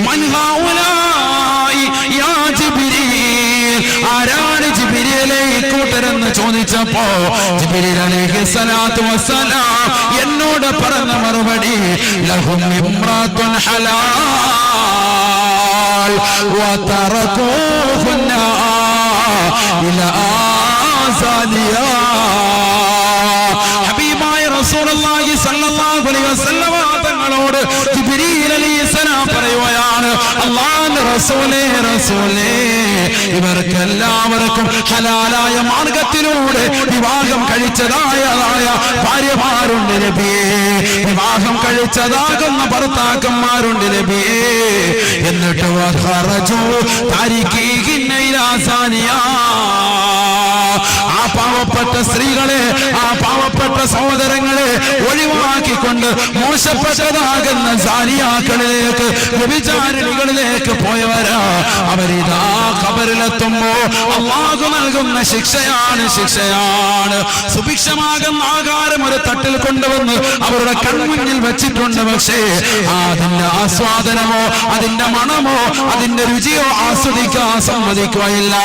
മൻ ഹൗലായി യാ ജിബ്രീൽ, ആരാണ് ജിബ്രീലേ കൂട്ടരെന്ന് ചോദിച്ചപ്പോ ജിബ്രീൽ അലൈഹിസ്സലാത്തു വസ്സലാം എന്നോട് പറഞ്ഞ മറുപടി, ലഹും ഇംറാത്തുൻ ഹലാൽ വതറകൂഹുന്ന ഇലാ സാദിയാ. ഹബീബായ റസൂലുള്ളാഹി സ്വല്ലല്ലാഹു അലൈഹി വസല്ലമ തങ്ങളോട് ജിബ്രീൽ അലൈഹിസ്സലാം പറയുകയാണ്, അല്ലാഹുവിന്റെ റസൂലേ, ഇവർക്കെല്ലാവർക്കും ഹലാലായ മാർഗത്തിലൂടെ വിവാഹം കഴിച്ചതായ ഭാര്യമാരുണ്ട് നബിയേ, വിവാഹം കഴിച്ചതാകുന്ന ഭർത്താക്കന്മാരുണ്ട് നബിയേ. എന്നിട്ട് വഖറജു താരിഖീഹിന്ന ഇലാ സാനിയാ, ആ പാവപ്പെട്ട സ്ത്രീകളെ, ആ പാവപ്പെട്ട സഹോദരങ്ങളെ ഒഴിവാക്കിക്കൊണ്ട് മോശപ്പെട്ടതാകുന്ന സാരിയാക്കളിലേക്ക്, വ്യഭിചാരിണികളിലേക്ക് പോയവരാ. അവരിതാ ഖബറിലെത്തുമ്പോ അല്ലാഹു നൽകുന്ന ശിക്ഷയാണ്. സുഭിക്ഷമാകുന്ന ആഹാരം ഒരു തട്ടിൽ കൊണ്ടുവന്ന് അവരുടെ കൺമുന്നിൽ വെച്ചിട്ടുണ്ട്. പക്ഷേ അതിന്റെ ആസ്വാദനമോ അതിന്റെ മണമോ അതിന്റെ രുചിയോ ആസ്വദിക്കാൻ സമ്മതിക്കുകയില്ല.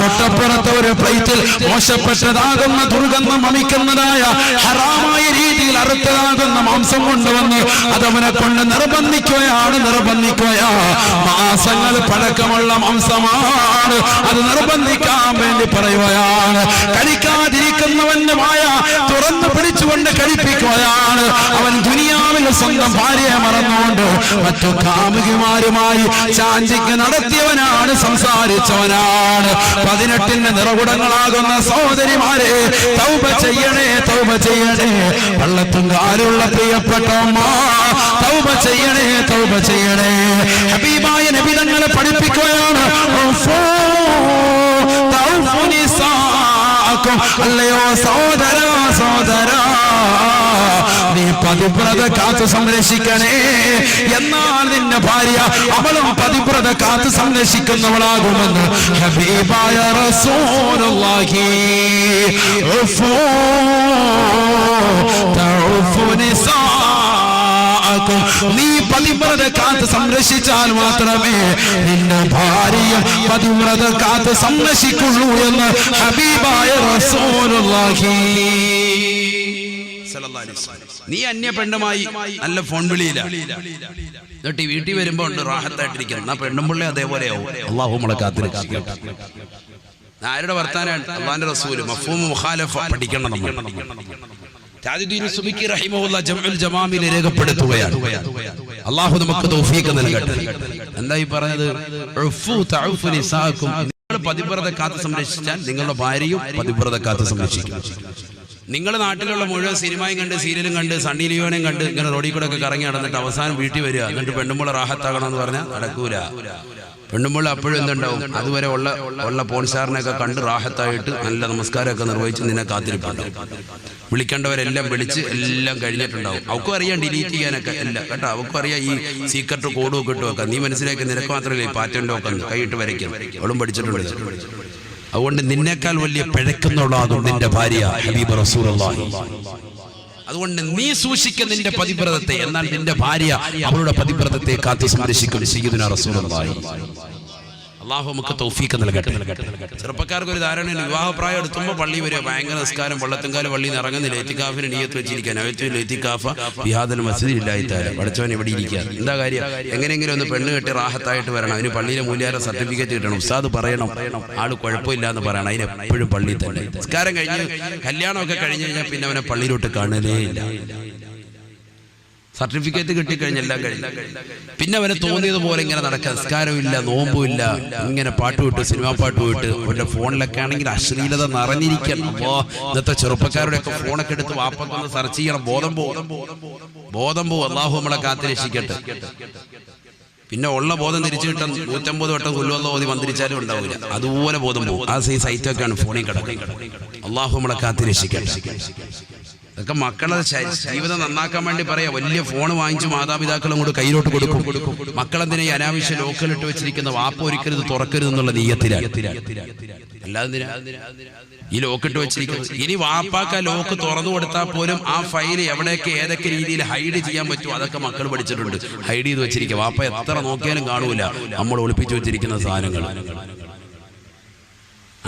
തൊട്ടപ്പുറത്തെ ഒരു പ്ലേറ്റിൽ മോശപ്പെട്ടതാകുന്ന ദുർഗന്ധം വമിക്കുന്നതായ ഹറാമായ രീതിയിൽ അറുത്തതാകുന്ന മാംസം കൊണ്ടുവന്ന് അതവനെ കൊണ്ട് നിർബന്ധിക്കുകയാണ്. മാസങ്ങൾ പഴക്കമുള്ള മാംസമാണ്, അത് നിർബന്ധിക്കാൻ വേണ്ടി പറയുകയാണ്. കഴിക്കാതിരിക്കുന്നവന്റെ മായ തുറന്നു പിടിച്ചുകൊണ്ട് കഴിപ്പിക്കുകയാണ്. അവൻ ദുനിയാവിൽ സ്വന്തം ഭാര്യയെ മറന്നുകൊണ്ട് മറ്റു കാമുകിമാരുമായി ചാഞ്ചിക്ക് നടത്തിയവനാണ്, സംസാരിച്ചവനാണ്. 18 നിറകുടങ്ങളാകുന്ന സഹോദരിമാരെ, തൗബ ചെയ്യണേ. വള്ളത്തുങ്കാലുള്ള പ്രിയപ്പെട്ട അമ്മ, തൗബ ചെയ്യണേ. ഹബീബായ നബി തങ്ങളെ പഠിപ്പിക്കുകയാണ്, അല്ലയോ സഹോദര, നീ പതിവ്രത കാത്തു സംരക്ഷിക്കണേ. എന്നാൽ നിന്റെ ഭാര്യ അവളും പതിവ്രത കാത്തു സംരക്ഷിക്കുന്നവളാകുമെന്ന് ഹബീബായ റസൂലുള്ളാഹി. നീ പതിവ്രത കാത്ത് സംരക്ഷിച്ചാൽ മാത്രമേ നിന്റെ ഭാര്യ പതിവ്രത കാത്ത് സംരക്ഷിക്കുള്ളൂ എന്ന് ഹബീബായ റസൂലുള്ളാഹി. നീ അന്യ പെണ്ണുമായി നല്ല ഫോൺ വിളിയില്ല, എന്നിട്ട് വീട്ടിൽ വരുമ്പോ ഉണ്ട് റാഹത്തായിട്ടിരിക്കുന്നു. ആ പെണ്ണും പിള്ളേ അതേപോലെയാവും. അല്ലാഹു നമ്മളെ കാത്തിരക്ഷിക്കട്ടെ. ആരുടെ വർത്താനാണ്? അല്ലാഹുവിന്റെ റസൂൽ. മഫ്ഹൂം മുഖാലഫ പഠിക്കണം നമ്മൾ. താജുദ്ദീൻ സുബിക്കി റഹിമഹുല്ലാഹ് ജംഉൽ ജമാമിൽ രേഖപ്പെടുത്തുകയാണ്. അല്ലാഹു നമുക്ക് തൗഫീഖ് നൽകട്ടെ. എന്തായി പറഞ്ഞത്? ഉഫു തഉഫു നിസാകും. നിങ്ങൾ പതിവ്രത കാത്ത് സംരക്ഷിച്ചാൽ നിങ്ങളുടെ ഭാര്യയും പതിവ്രത കാത്ത് സംരക്ഷിക്കും. നിങ്ങൾ നാട്ടിലുള്ള മുഴുവൻ സിനിമയും കണ്ട് സീരിയലും കണ്ട് സണ്ണി ലിയോനെയും കണ്ട് ഇങ്ങനെ റോഡിൽ കൂടെ ഒക്കെ കറങ്ങി നടന്നിട്ട് അവസാനം വീട്ടിൽ വരിക, എന്നിട്ട് പെണ്ണുമ്പോൾ റാഹത്താകണം എന്ന് പറഞ്ഞാൽ നടക്കൂല. പെണ്ണുമ്പോൾ അപ്പോഴും എന്തുണ്ടാവും? അതുവരെ ഉള്ള പോൺസാറിനെയൊക്കെ കണ്ട് റാഹത്തായിട്ട് നല്ല നമസ്കാരമൊക്കെ നിർവഹിച്ച് നിന്നെ കാത്തിരിപ്പുണ്ടാവും. വിളിക്കേണ്ടവരെല്ലാം വിളിച്ച് എല്ലാം കഴിഞ്ഞിട്ടുണ്ടാവും. അവക്കും അറിയാം ഡിലീറ്റ് ചെയ്യാനൊക്കെ എല്ലാം കേട്ടോ. അവക്കും അറിയാം ഈ സീക്രട്ട് കോഡും ഒക്കെ ഇട്ട് വെക്കാം. നീ മനസ്സിലാക്കി നിനക്ക് മാത്രമല്ലേ പാറ്റേൺ ഒക്കെ കൈയിട്ട് വരയ്ക്കും. അവളും പഠിച്ചിട്ടുണ്ട്. അതുകൊണ്ട് നിന്നേക്കാൾ വലിയ പിഴക്കുന്നവളാകും നിന്റെ ഭാര്യ ഹബീബ് റസൂലുള്ളാഹി. അതുകൊണ്ട് നീ സൂക്ഷിക്കുന്ന നിന്റെ പതിവ്രതത്തെ, എന്നാൽ നിന്റെ ഭാര്യ അവളുടെ പതിവ്രതത്തെ കാത്തു സംരക്ഷിക്കും സയ്യിദുനാ റസൂലുള്ളാഹി. അല്ലാഹു നമുക്ക് തൗഫീഖ് നൽകട്ടെ. ചെറുപ്പക്കാർക്ക് ഒരു ധാരണയാണ്, വിവാഹപ്രായം എടുത്തുമ്പോൾ പള്ളി വരിക, ഭയങ്കര നിസ്കാരം, വള്ളത്തുംകാലം പള്ളിയിൽ നിന്ന് ഇറങ്ങുന്നില്ല, ഇത്തിക്കാഫിന് നിയ്യത്ത് വെച്ചിരിക്കാൻ. ഇത്തിക്കാഫ ബിഹാദൽ മസ്ജിദിൽ ഇല്ലായിത്താരം പഠിച്ചവൻ എവിടെ ഇരിക്കുക? എന്താ കാര്യം? എങ്ങനെയെങ്കിലും ഒന്ന് പെണ്ണ് കെട്ടി റാഹത്തായിട്ട് വരണം. അതിന് പള്ളിയിലെ മൂല്യാര സർട്ടിഫിക്കറ്റ് കിട്ടണം. ഉസ്താദ് പറയണം ആള് കുഴപ്പമില്ല എന്ന് പറയണം. അതിന് എപ്പോഴും പള്ളിയിൽ തന്നെ. നിസ്കാരം കഴിഞ്ഞ് കല്യാണമൊക്കെ കഴിഞ്ഞ് കഴിഞ്ഞാൽ പിന്നെ അവനെ പള്ളിയിലോട്ട് കാണലേ ഇല്ല. സർട്ടിഫിക്കറ്റ് കിട്ടിക്കഴിഞ്ഞ എല്ലാം കഴിഞ്ഞു. പിന്നെ അവന് തോന്നിയതുപോലെ ഇങ്ങനെ നടക്കുക, നിസ്കാരമില്ല, നോമ്പുമില്ല, ഇങ്ങനെ പാട്ട് വിട്ട്, സിനിമാ പാട്ട് വിട്ട്. അവന്റെ ഫോണിലൊക്കെ ആണെങ്കിൽ അശ്ലീലത നിറഞ്ഞിരിക്കണം. അപ്പോ ഇന്നത്തെ ചെറുപ്പക്കാരുടെ ഒക്കെ ഫോണൊക്കെ എടുത്ത് വാപ്പൊന്ന് സെർച്ച് ചെയ്യണം. ബോധം പോകും. അല്ലാഹു നമ്മളെ കാത്തിരക്ഷിക്കട്ടെ. പിന്നെ ഉള്ള ബോധം തിരിച്ചു കിട്ടാൻ 150 വട്ടം ഖുൽഹുവല്ലാഹു ഓതി മന്ത്രിച്ചാലും ഉണ്ടാവില്ല. അതുപോലെ ബോധം പോകും. ആ സൈറ്റൊക്കെയാണ് ഫോണിൽ കിടക്കുന്നത്. അല്ലാഹു നമ്മളെ കാത്തിരക്ഷിക്കട്ടെ. അതൊക്കെ മക്കളുടെ ജീവിതം നന്നാക്കാൻ വേണ്ടി പറയാം. വലിയ ഫോൺ വാങ്ങിച്ച് മാതാപിതാക്കളും കൂടെ കയ്യിലോട്ട് കൊടുക്കും. മക്കളെന്തിനാ ഈ അനാവശ്യ ലോക്കലിട്ട് വെച്ചിരിക്കുന്ന വാപ്പ ഒരിക്കലും തുറക്കരുത് എന്നുള്ള നിയ്യത്തിലാണ്. അല്ലാതെ ഈ ലോക്കിട്ട് വെച്ചിരിക്കുന്നത്. ഇനി വാപ്പാക്ക് ലോക്ക് തുറന്നു കൊടുത്താൽ പോലും ആ ഫയൽ എവിടെയൊക്കെ ഏതൊക്കെ രീതിയിൽ ഹൈഡ് ചെയ്യാൻ പറ്റും അതൊക്കെ മക്കൾ പഠിച്ചിട്ടുണ്ട്. ഹൈഡ് ചെയ്ത് വെച്ചിരിക്കുക. വാപ്പ എത്ര നോക്കിയാലും കാണൂല നമ്മൾ ഒളിപ്പിച്ചു വെച്ചിരിക്കുന്ന സാധനങ്ങൾ.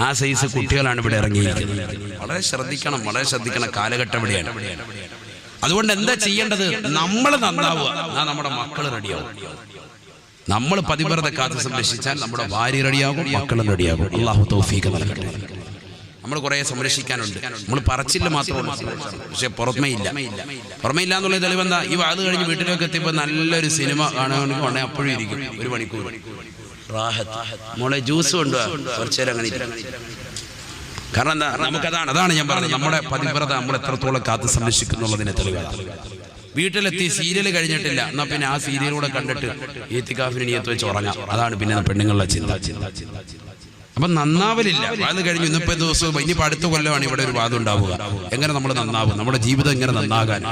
ആ സൈസ് കുട്ടികളാണ് ഇവിടെ ഇറങ്ങിയിരിക്കുന്നത്. വളരെ ശ്രദ്ധിക്കണം. കാലഘട്ടം ഇവിടെയാണ്. അതുകൊണ്ട് എന്താ ചെയ്യേണ്ടത്? നമ്മൾ നന്നാവുക, നമ്മുടെ മക്കൾ റെഡിയാവും. നമ്മൾ പതിവ്രത കാത്ത് സംരക്ഷിച്ചാൽ നമ്മുടെ ഭാര്യ റെഡിയാകും, മക്കളും റെഡിയാകും. അല്ലാഹു തൗഫീഖ് നൽകട്ടെ. നമ്മൾ കുറെ സംരക്ഷിക്കാനുണ്ട്. നമ്മൾ പറച്ചില്ല മാത്രമേ, പക്ഷെ പുറമേയില്ല എന്നുള്ള തെളിവെന്താ? ഈ വാത് കഴിഞ്ഞ് വീട്ടിലേക്ക് എത്തിയപ്പോൾ നല്ലൊരു സിനിമ കാണുകയാണെങ്കിൽ അപ്പോഴും ഇരിക്കും 1 മണിക്കൂർ. മോളെ ജ്യൂസ് കൊണ്ടുപോകാം, കുറച്ചു നേരം അങ്ങനെ ഇരിക്കും. കാരണം എന്താ? അതാണ് ഞാൻ പറഞ്ഞത്, നമ്മുടെ പതിവ്രത നമ്മൾ എത്രത്തോളം കാത്ത് സംരക്ഷിക്കുന്നുള്ളതിനെ തെളിവാണ്. വീട്ടിലെത്തി സീരിയൽ കഴിഞ്ഞിട്ടില്ല, എന്നാ പിന്നെ ആ സീരിയലൂടെ കണ്ടിട്ട് ഈത്തിക്കാഫിന് നിയത്ത് വെച്ച് ഉറങ്ങാം. അതാണ് പിന്നെ പെണ്ണുങ്ങളുടെ ചിന്ത. അപ്പൊ നന്നാവലില്ല. വാത് കഴിഞ്ഞു ഇന്നിപ്പോ ദിവസവും ഇനിയിപ്പോ അടുത്ത കൊല്ലമാണ് ഇവിടെ ഒരു വാദം ഉണ്ടാവുക. എങ്ങനെ നമ്മൾ നന്നാവും? നമ്മുടെ ജീവിതം എങ്ങനെ നന്നാകാൻ?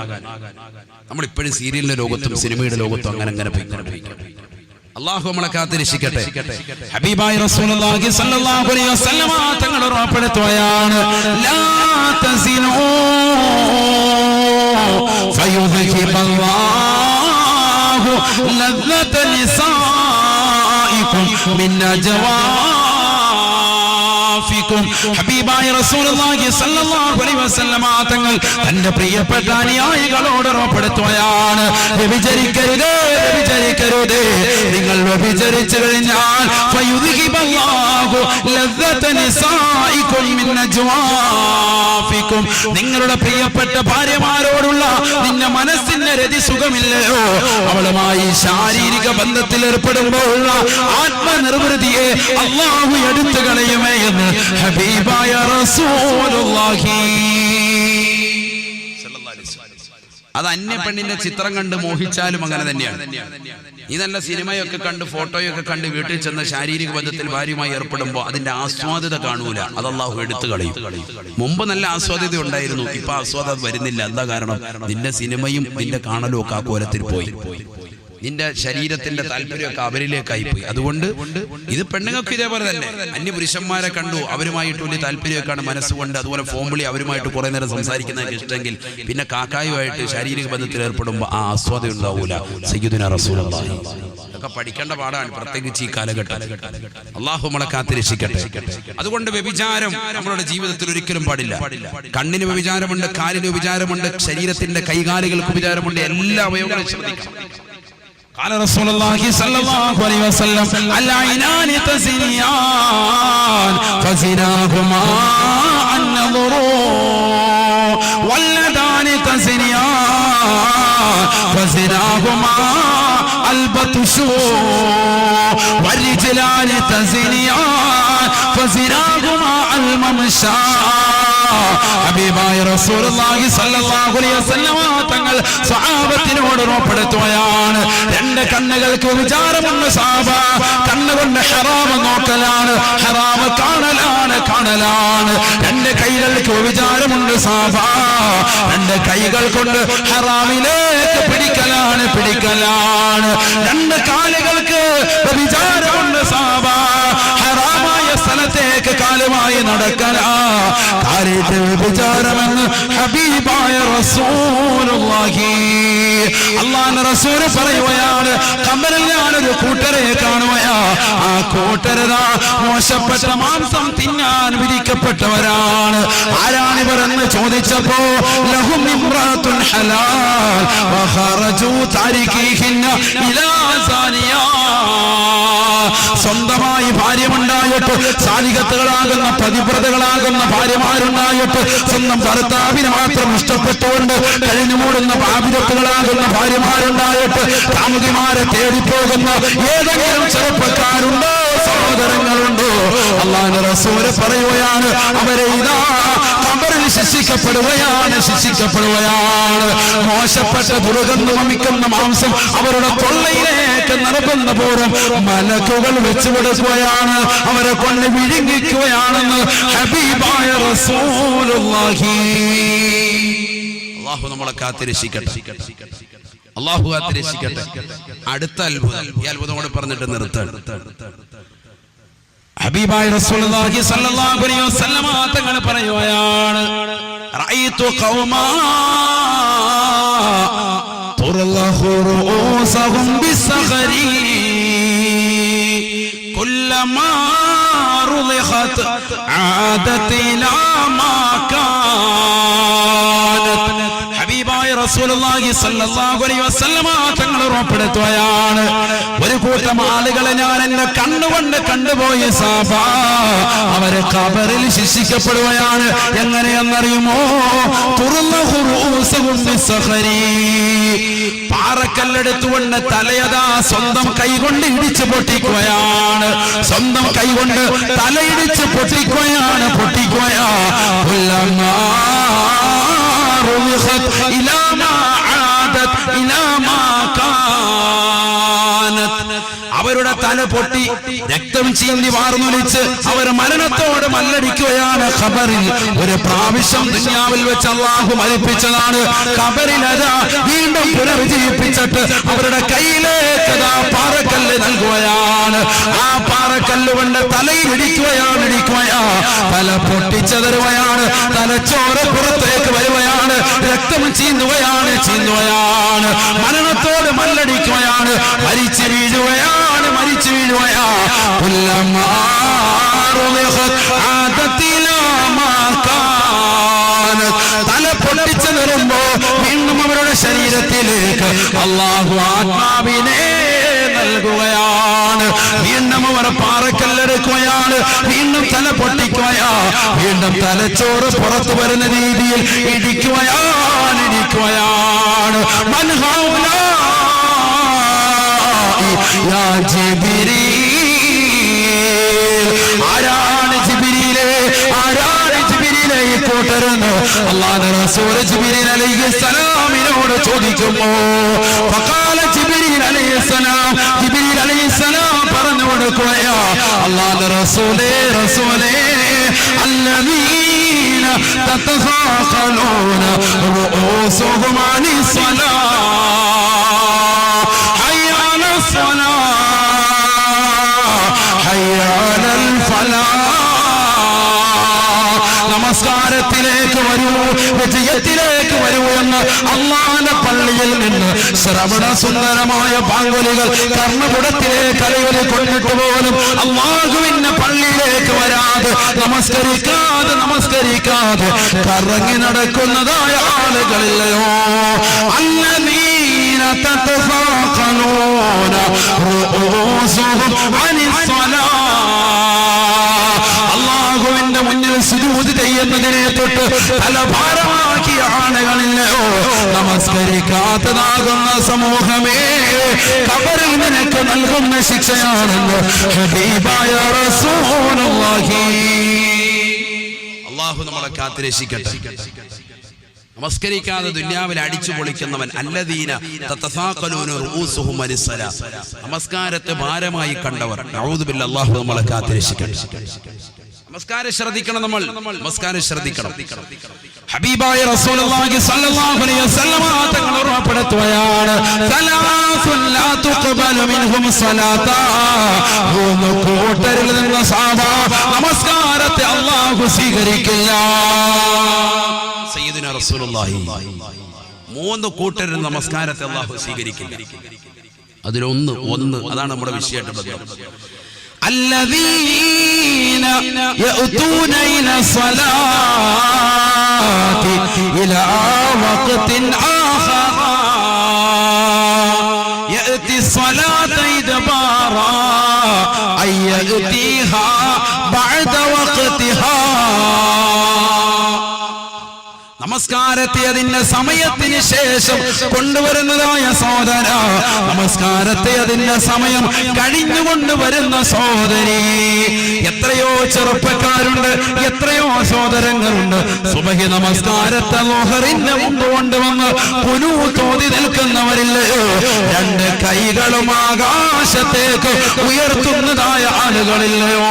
നമ്മളിപ്പോഴും സീരിയലിന്റെ ലോകത്തും സിനിമയുടെ ലോകത്തും അങ്ങനെ പോയിക്കൊണ്ടിരിക്കും. അല്ലാഹു നമ്മളെ കാത്തിരക്ഷിക്കട്ടെ. ഹബീബായ റസൂലുള്ളാഹി സ്വല്ലല്ലാഹു അലൈഹി വസല്ലമ തങ്ങൾ ഉറപ്പെടുത്തുകയാണ്, ലാ തസിനൂ ഫയുദ്ഹിബല്ലാഹു ലദ്ദത നിസാഇകും മിൻ നജവാഫികും. ഹബീബായ റസൂലുള്ളാഹി സ്വല്ലല്ലാഹു അലൈഹി വസല്ലമ തങ്ങൾ തന്റെ പ്രിയപ്പെട്ട അനുയായികളോട് ഉറപ്പെടുത്തുകയാണ്, വ്യഭിചരിക്കരുത്. നിങ്ങൾ വ്യഭിചരിച്ചു കഴിഞ്ഞാൽ ഫയുദ്ഹിബല്ലാഹു ലദ്ദത നിസാഇകും മിൻ നജ്വാഫികും. നിങ്ങളുടെ പ്രിയപ്പെട്ട ഭാര്യമാരോടുള്ള നിന്റെ മനസ്സിന്റെ രതി സുഖമില്ലയോ, അവളുമായി ശാരീരിക ബന്ധത്തിൽ ഏർപ്പെടുമ്പോഴുള്ള ആത്മനിർവൃതിയെ അല്ലാഹു എടുത്തു കളയുമേ എന്ന് ഹബീബായ റസൂലുള്ളാഹി. അത് അന്യ പെണ്ണിന്റെ ചിത്രം കണ്ട് മോഹിച്ചാലും അങ്ങനെ തന്നെയാണ്. ഈ നല്ല സിനിമയൊക്കെ കണ്ട് ഫോട്ടോയൊക്കെ കണ്ട് വീട്ടിൽ ചെന്ന് ശാരീരിക ബന്ധത്തിൽ ഭാര്യയുമായി ഏർപ്പെടുമ്പോൾ അതിന്റെ ആസ്വാദ്യത കാണൂല. അത് അല്ലാഹു എടുത്തു കളയും. മുമ്പ് നല്ല ആസ്വാദ്യത ഉണ്ടായിരുന്നു, ഇപ്പൊ ആസ്വാദം വരുന്നില്ല. എന്താ കാരണം? നിന്റെ സിനിമയും നിന്റെ കാണലും ഒക്കെ ആ കോലത്തിൽ പോയി. നിന്റെ ശരീരത്തിന്റെ താല്പര്യമൊക്കെ അവരിലേക്കായി പോയി. അതുകൊണ്ട് ഇത് പെണ്ണുങ്ങൾക്ക് ഇതേപോലെ തന്നെ. അന്യ പുരുഷന്മാരെ കണ്ടു, അവരുമായിട്ട് വലിയ താല്പര്യമൊക്കെയാണ് മനസ്സുകൊണ്ട്. അതുപോലെ ഫോൺ വിളി, അവരുമായിട്ട് കുറെ നേരം സംസാരിക്കുന്നതൊക്കെ ഇഷ്ടമെങ്കിൽ പിന്നെ കാക്കായുമായിട്ട് ശാരീരിക ബന്ധത്തിൽ ഏർപ്പെടുമ്പോൾ ആ ആസ്വാദം ഉണ്ടാവൂല. സയ്യിദുനാ റസൂലുള്ളാഹി ഒക്കെ പഠിക്കേണ്ട പാടാണ്, പ്രത്യേകിച്ച് ഈ കാലഘട്ടം. അല്ലാഹു നമ്മളെ കാത്തിരക്ഷിക്കട്ടെ. അതുകൊണ്ട് വ്യഭിചാരം നമ്മളുടെ ജീവിതത്തിൽ ഒരിക്കലും പാടില്ല. കണ്ണിന് വ്യഭിചാരമുണ്ട്, കാലിന് വ്യഭിചാരമുണ്ട്, ശരീരത്തിന്റെ കൈകാലുകൾക്ക് വ്യഭിചാരമുണ്ട്. എല്ലാ അവയവങ്ങളും ശ്രദ്ധിക്കണം. قال رسول الله صلى الله عليه وسلم العينان تزنيان فزناهما النظر واليدان تزنيان فزناهما البطش والرجلان تزنيان فزناهما الممشى. ഹബീബായ റസൂലുള്ളാഹി സ്വല്ലല്ലാഹു അലൈഹി വസല്ലമ തങ്ങൾ സ്വഹാബത്തിനോട് ഉറപ്പെടുത്തുകയാണ്, 2 കണ്ണുകൾക്ക് വിചാരമുണ്ട് സഹാബ. കണ്ണുകൊണ്ട് ഹറാം നോക്കലാണ്, ഹറാം കാണലാണ്. 2 കൈകൾക്ക് വിചാരമുണ്ട് സഹാബ. 2 കൈകൾ കൊണ്ട് ഹറാമിലേക്ക് പിടിക്കലാണ്. 2 കാലുകൾക്ക് വിചാരമുണ്ട് സഹാബ. ഹറാമായ സ്ഥലത്തേക്ക് കാലുമായി നടക്കലാ. കാര്യത്തെ വിചാരമെന്ന് ഹബീബായ റസൂലുള്ളാഹി. അല്ലാഹുവിന്റെ റസൂൽ പറയുകയാണ്, ഖബറിൽ ഞാനൊരു കൂട്ടരെ കാണുകയാ. ആ കൂട്ടരതാ മോശപ്പെട്ട മാംസം തിന്നാൻ വിധിക്കപ്പെട്ടവരാണ്. ആരാണിവർ എന്ന് ചോദിച്ചപ്പോ ലഹും ഇംറഅത്തുൻ ഹലാൽ വഖറജു താരിഖിഹിന്ന ഇലാ സാനിയ. സ്വന്തമായി ഭാര്യമുണ്ടായിട്ട് ബാലികത്തുകളാകുന്ന പതിവ്രതകളാകുന്ന ഭാര്യമാരുണ്ടായിട്ട് സ്വന്തം ഭർത്താവിനെ മാത്രം ഇഷ്ടപ്പെട്ടുകൊണ്ട് കഴിഞ്ഞു മൂടുന്ന ബാബിരത്തുകളാകുന്ന ഭാര്യമാരുണ്ടായിട്ട് കാമുകിമാരെ തേടിപ്പോകുന്ന ഏതെങ്കിലും ചെറുപ്പക്കാരുണ്ടോ, സഹോദരങ്ങളുണ്ടോ? അല്ലാഹുവിന്റെ റസൂൽ പറയുകയാണ്, അവരെ ഇതാ ഖബറിൽ ശിക്ഷിക്കപ്പെടുകയാണ്. മോശപ്പെട്ട ദുർഗന്ധം വമിക്കുന്ന മാംസം അവരുടെ തൊള്ളയിലേക്ക് നടക്കുന്ന പൂർവ്വം മലക്കുകൾ വെച്ചു കൊടുക്കുകയാണ്, അവരെ കൊണ്ട് വിഴുങ്ങിക്കുകയാണെന്ന് ഹബീബായ റസൂലുള്ളാഹി. അല്ലാഹു നമ്മളെ കാത്തിരക്ഷിക്കട്ടെ. അല്ലാഹു കാത്തിരക്ഷിക്കട്ടെ. അടുത്ത അത്ഭുതം, ഈ അത്ഭുതം കൂടെ പറഞ്ഞിട്ട് നിർത്താൻ. ഹബീബായ റസൂലുള്ളാഹി സ്വല്ലല്ലാഹു അലൈഹി വസല്ലമ തങ്ങൾ പറയുകയാണ്, റഅയ്തു ഖൗമാ തുറല്ലഹു റൂസഹും ബിസ്സഖരി കുല്ലമാ റുളിഖത് ആദത ഇലാ മാ കാനത്. ഹബീബായ റസൂലുള്ളാഹി സ്വല്ലല്ലാഹു അലൈഹി വസല്ലമ തങ്ങൾ ഉറപ്പെടുത്തുകയാണ്, ഒരു കൂട്ടം ആളുകളെ ഞാൻ എന്റെ കണ്ണുകൊണ്ട് കണ്ടുപോയി സാബ, അവരെ ഖബറിൽ ശിക്ഷിക്കപ്പെടുകയാണ്. എങ്ങനെയെന്നറിയുമോ? തുറല്ലഹു റൂസഹും ബിസ്സഖരി, പാറക്കല്ലെടുത്തുകൊണ്ട് തലയതാ സ്വന്തം കൈകൊണ്ട് ഇടിച്ചു പൊട്ടിക്കുകയാണ്. സ്വന്തം കൈകൊണ്ട് തലയിടിച്ച് പൊട്ടിക്കുകയാണ്. അവരുടെ തല പൊട്ടി രക്തം ചീന്തി വാർന്നൊലിച്ച് അവർ മരണത്തോട് മല്ലടിക്കുകയാണ്. ഖബറിൽ ഒരു പ്രാവശ്യം ദുനിയാവിൽ വെച്ച് അല്ലാഹു മരിപ്പിച്ചതാണ്. ഖബറിൽ അതാ വീണ്ടും പുനർജീവിപ്പിച്ചിട്ട് അവരുടെ കയ്യിലേക്ക് അതാ പാറക്കല്ല് നൽകുകയാണ്. ആ പാറക്കല്ല് കൊണ്ട് തലയിൽ ഇടിക്കുകയാണ്. തല പൊട്ടിച്ചതരുകയാണ്. തലച്ചോറ് പുറത്തേക്ക് വരുകയാണ്. രക്തം ചീന്തുകയാണ്. മരണത്തോട് മല്ലടിക്കുകയാണ്. മരിച്ചു വീഴുകയാണ്. തല പൊട്ടിച്ചു വരുമ്പോ വീണ്ടും അവരുടെ ശരീരത്തിലേക്ക് അല്ലാഹു ആത്മാവിനെ നൽകുകയാണ്. വീണ്ടും അവർ പാറക്കല്ലെടുക്കുകയാണ്. വീണ്ടും തല പൊട്ടിക്കുകയാ. വീണ്ടും തലച്ചോറ് പുറത്തു വരുന്ന രീതിയിൽ ഇടിക്കുകയാണ്. ആരാണ് ജിബ്രീലേ ഈ കൂട്ടരെന്ന് അല്ലാഹുവിന്റെ റസൂൽ ജിബ്രീൽ അലൈഹിസ്സലാമിനോട് ചോദിക്കുമോ? ഫഖാല ജിബ്രീൽ അലൈഹിസ്സലാം പറഞ്ഞു കൊടുക്കുകയാ, അല്ലാഹുവിന്റെ റസൂലേ അല്ലദീന തതസാഖലൂന റൂസുഹും അനിസ്സലാഹ് ഹയ്യ അലൽ ഫലാഹ്. നമസ്കാരത്തിലേക്ക് വരൂ, വിജയത്തിലേക്ക് വരൂ എന്ന് അല്ലാഹുവിന്റെ പള്ളിയിൽ നിന്ന് ശ്രവണ സുന്ദരമായ പാങ്കുലികൾ കർണപുടത്തിലേക്ക് അലയൊലി കൊണ്ടിട്ട് പോലും അല്ലാഹുവിന്റെ പള്ളിയിലേക്ക് വരാതെ നമസ്കരിക്കാതെ കറങ്ങി നടക്കുന്നതായ ആളുകളില്ലയോ? അല്ലദീന തതസാഖലൂന റൂസുഹും അനിസ്സലാഹ്. അല്ലാഹുവിന്റെ മുന്നിൽ സുജൂദ് ചെയ്യുന്നതിനെ തൊട്ട് തലഭാരമാക്കിയ ആളുകളില്ലയോ? നമസ്കരിക്കാത്തതാകുന്ന സമൂഹമേ, ഖബറിൽ നിനക്ക് നൽകുന്ന ശിക്ഷയാണെന്ന് ഹബീബായ റസൂലുള്ളാഹി. അല്ലാഹു നമ്മളെ കാത്തിരക്ഷിക്കട്ടെ. നമസ്കരിക്കാതെ ദുനിയാവിൽ അടിച്ചു പൊളിക്കുന്നവൻ അല്ലദീന തതസാഖലൂന റൂസുഹും അനിസ്സലാഹ്, നമസ്കാരത്തെ ഭാരമായി കണ്ടവർ. നഊദു ബില്ലാഹ്. അല്ലാഹു നമ്മളെ കാത്തിരക്ഷിക്കട്ടെ. നമസ്കാരം ശ്രദ്ധിക്കണം. നമസ്കാരം ശ്രദ്ധിക്കണം. ഹബീബായ റസൂലുള്ളാഹി സ്വല്ലല്ലാഹു അലൈഹി വസല്ലമ തങ്ങൾ ഉറപ്പെടുത്തുകയാണ്, സലാസുൻ ലാ തുഖബലു മിൻഹും സ്വലാത്താ. മൂന്ന് കൂട്ടരിൽ നിന്ന് നമസ്കാരത്തെ അല്ലാഹു സ്വീകരിക്കില്ല. സയ്യിദുനാ റസൂലുള്ളാഹി മൂന്ന് കൂട്ടരിൽ നമസ്കാരത്തെ അല്ലാഹു സ്വീകരിക്കില്ല. അതിലൊന്ന് അതാണ് നമ്മുടെ വിഷയമായിട്ട് ബന്ധം. الذين يأتون إلى الصلاة إلى وقت آخر يأتي الصلاة إدبارا أي يأتيها بعد നമസ്കാരത്തെ അതിന്റെ സമയത്തിന് ശേഷം കൊണ്ടുവരുന്നതായ സഹോദര, നമസ്കാരത്തെ അതിന്റെ സമയം കഴിഞ്ഞു കൊണ്ടുവരുന്ന സഹോദരി. എത്രയോ ചെറുപ്പക്കാരുണ്ട്, എത്രയോ സഹോദരങ്ങളുണ്ട് സുബഹി നമസ്കാരത്തെ ലോഹറിന്റെ മുമ്പ് കൊണ്ടുവന്ന് പുനൂത്തോതി നിൽക്കുന്നവരില്ലയോ? രണ്ട് കൈകളും ആകാശത്തേക്ക് ഉയർത്തുന്നതായ ആളുകളില്ലയോ?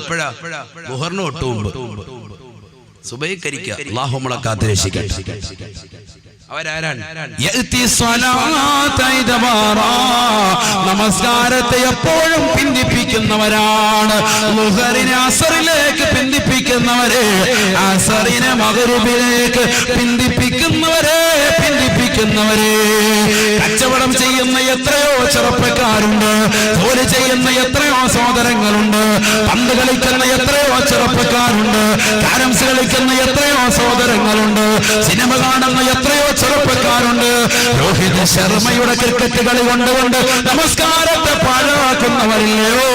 എപ്പോഴാ? ളുഹറിന് തൊട്ട് മുമ്പ് സുബഹിക്കരിക്കുക. അല്ലാഹു നമ്മളെ കാത്തുരക്ഷിക്കട്ടെ. അവരാരാണ്? നമസ്കാരത്തെ എപ്പോഴും പിന്തിപ്പിക്കുന്നവരാണ്. ളുഹറിനെ അസറിലേക്ക് പിന്തിപ്പിക്കുന്നവരെ, അസറിനെ മഗ്‌രിബിലേക്ക് പിന്തിപ്പിക്കുന്നവരെ. കച്ചവടം ചെയ്യുന്ന എത്രയോ ചെറുപ്പക്കാരുണ്ട്, ജോലി ചെയ്യുന്ന എത്രയോ സഹോദരങ്ങളുണ്ട്, പന്ത് കളിക്കുന്ന എത്രയോ ചെറുപ്പക്കാരുണ്ട്, കാരംസ് കളിക്കുന്ന എത്രയോ സഹോദരങ്ങളുണ്ട്, സിനിമ കാണുന്ന എത്രയോ ചെറുപ്പക്കാരുണ്ട്. രോഹിത് ശർമ്മയുടെ ക്രിക്കറ്റ് കളി കൊണ്ടുകൊണ്ട് നമസ്കാരത്തെ പാഴാക്കുന്നവരില്ലയോ?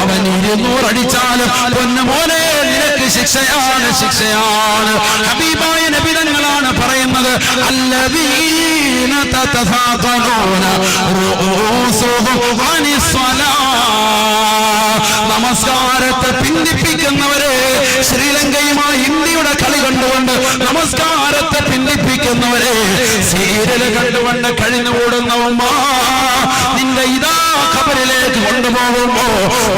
അവൻ 200 അടിച്ചാലും പൊന്നുമോനെ നിനക്ക് ശിക്ഷയാണ്, ശിക്ഷയാണ്. ഹബീബായ നബി തങ്ങളാണ് പറയുന്നത്, അല്ലദീന തതഫാഖലൂന റൂസുഹും അനിസ്സലാ. നമസ്കാരത്തെ പിന്തിപ്പിക്കുന്നവരെ, ശ്രീലങ്കയുമായി ഇന്ത്യയുടെ കളി കണ്ടുകൊണ്ട് നമസ്കാരത്തെ പിന്തിപ്പിക്കുന്നവരെ, സീരിയൽ കണ്ടുകൊണ്ട് കഴിഞ്ഞുകൂടുന്ന ഉമ്മ, നിന്റെ ഇതാ ഖബറിലേക്ക് കൊണ്ടുപോകുമ്പോ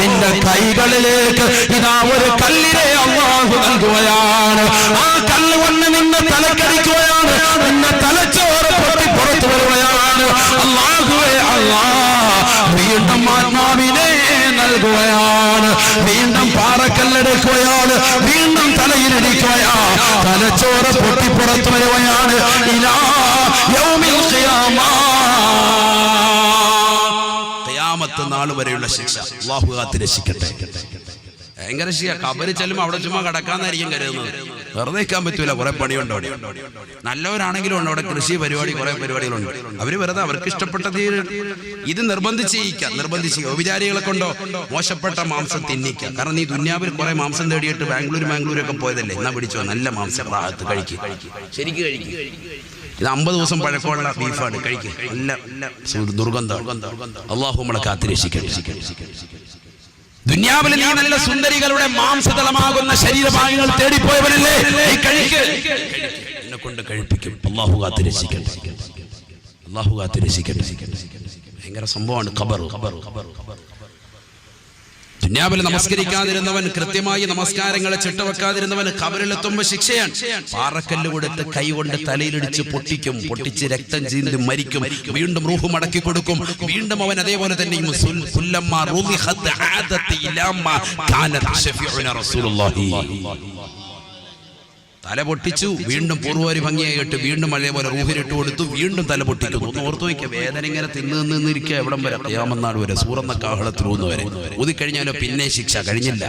നിന്റെ കൈകളിലേക്ക് ഇതാ ഒരു കല്ലിനെ അല്ലാഹു നൽകുകയാണ്. ആ കല്ല് കൊണ്ട് നിന്നെ തലക്കടിക്കുകയാണ്, നിന്നെ തലച്ചോറ് പൊട്ടി പുറത്തു വരുകയാണ്. അല്ലാഹുവേ അല്ലാഹ് വീണ്ടും ആത്മാവിനെ നൽകുകയാണ്, വീണ്ടും പാറക്കല്ലെടുക്കുകയാണ്, വീണ്ടും തലയിലിടിക്കുകയാണ്, തലച്ചോറ് പൊട്ടി പുറത്തു വരുകയാണ്. ഇലാ യൗമിൽ ഖിയാമ, ഖിയാമത്ത് നാൾ വരെയുള്ള ശിക്ഷ അല്ലാഹു കാത്തുരക്ഷിക്കട്ടെ. ഭയങ്കര ശിക്ഷ. ഖബറിൽ ചെല്ലുമ്പോൾ അവിടെ ചുമ്മാ കടക്കാന്നായിരിക്കും കരുതുന്നത്. വെറുതെ നിൽക്കാൻ പറ്റൂല, കുറെ പണിയുണ്ട് അവിടെ. നല്ലവരാണെങ്കിലും ഉണ്ട് അവിടെ, കൃഷി പരിപാടി, കുറെ പരിപാടികളുണ്ട്. അവര് വെറുതെ അവർക്ക് ഇഷ്ടപ്പെട്ട ഇത് നിർബന്ധിച്ച് വിചാരികളെ കൊണ്ടോ മോശപ്പെട്ട മാംസം തിന്നിക്കുക. കാരണം നീ ദുന്യാവിൽ കുറെ മാംസം തേടിയിട്ട് ബാംഗ്ലൂരൊക്കെ പോയതല്ലേ, എന്നാ പിടിച്ചോ നല്ല മാംസം റാഹത്ത് കഴിക്കുക, ശരിക്കും കഴിക്കുക. ഇത് 50 ദിവസം പഴക്കമുള്ള ബീഫാണ്, കഴിക്കുക, നല്ല ദുർഗന്ധം. അല്ലാഹു നമ്മളെ കാത്തുരക്ഷിക്കട്ടെ. ദുനിയാവിൽ നീ നല്ല സുന്ദരികളുടെ മാംസതലമാകുന്ന ശരീരഭാഗങ്ങൾ തേടിപ്പോയവനല്ലേ, എന്നെ കൊണ്ട് കഴിപ്പിക്കും. അല്ലാഹു കാത്തുരക്ഷിക്കട്ടെ, അല്ലാഹു കാത്തുരക്ഷിക്കട്ടെ. ഭയങ്കര സംഭവമാണ് ഖബർ. ദുനിയാവിൽ നമസ്കരിക്കാതിരുന്നവൻ, കൃത്യമായി നമസ്കാരങ്ങളെ ചിട്ടവെക്കാതിരുന്നവൻ ഖബറിലെത്തുമ്പോൾ ശിക്ഷയാണ്. പാറക്കല്ല് കൊടുത്ത് കൈ കൊണ്ട് തലയിലിടിച്ച് പൊട്ടിച്ച് രക്തം ചീന്തി മരിക്കും. വീണ്ടും റൂഹ് മടക്കി കൊടുക്കും. വീണ്ടും അവൻ അതേപോലെ തന്നെ തല പൊട്ടിച്ചു, വീണ്ടും പൂർവ്വരി ഭംഗിയായിട്ട് വീണ്ടും അതേപോലെ റൂഹിലിട്ട് കൊടുത്തു, വീണ്ടും തല പൊട്ടിക്കുന്നു. ഒന്ന് ഓർത്തു വയ്ക്കുക, വേദന ഇങ്ങനെ തിന്നിരിക്കുക എവിടം വരെ? ഖിയാമത്ത് വരെ, സൂറന്ന കാഹളത്തിൽ ഊന്നുവരെ. ഊതിക്കഴിഞ്ഞാലോ പിന്നെ ശിക്ഷ കഴിഞ്ഞില്ല.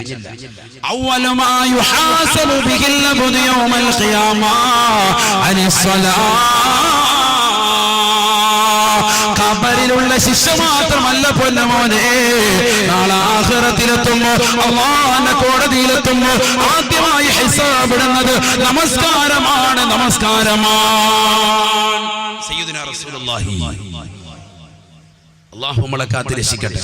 ഖബറിലുള്ള ശിക്ഷ മാത്രമല്ല പൊന്നമോനെ, നാളെ ആഖിറത്തിലെത്തുമ്പോ, അല്ലാഹുവിന്റെ കോടതിയിലെത്തുമ്പോ ആദ്യമായി ഹിസാബ് ഇടുന്നത് നമസ്കാരമാണ്. സയ്യിദുനാ റസൂലുള്ളാഹി. അല്ലാഹു നമ്മളെ കാത്തുരക്ഷിക്കട്ടെ.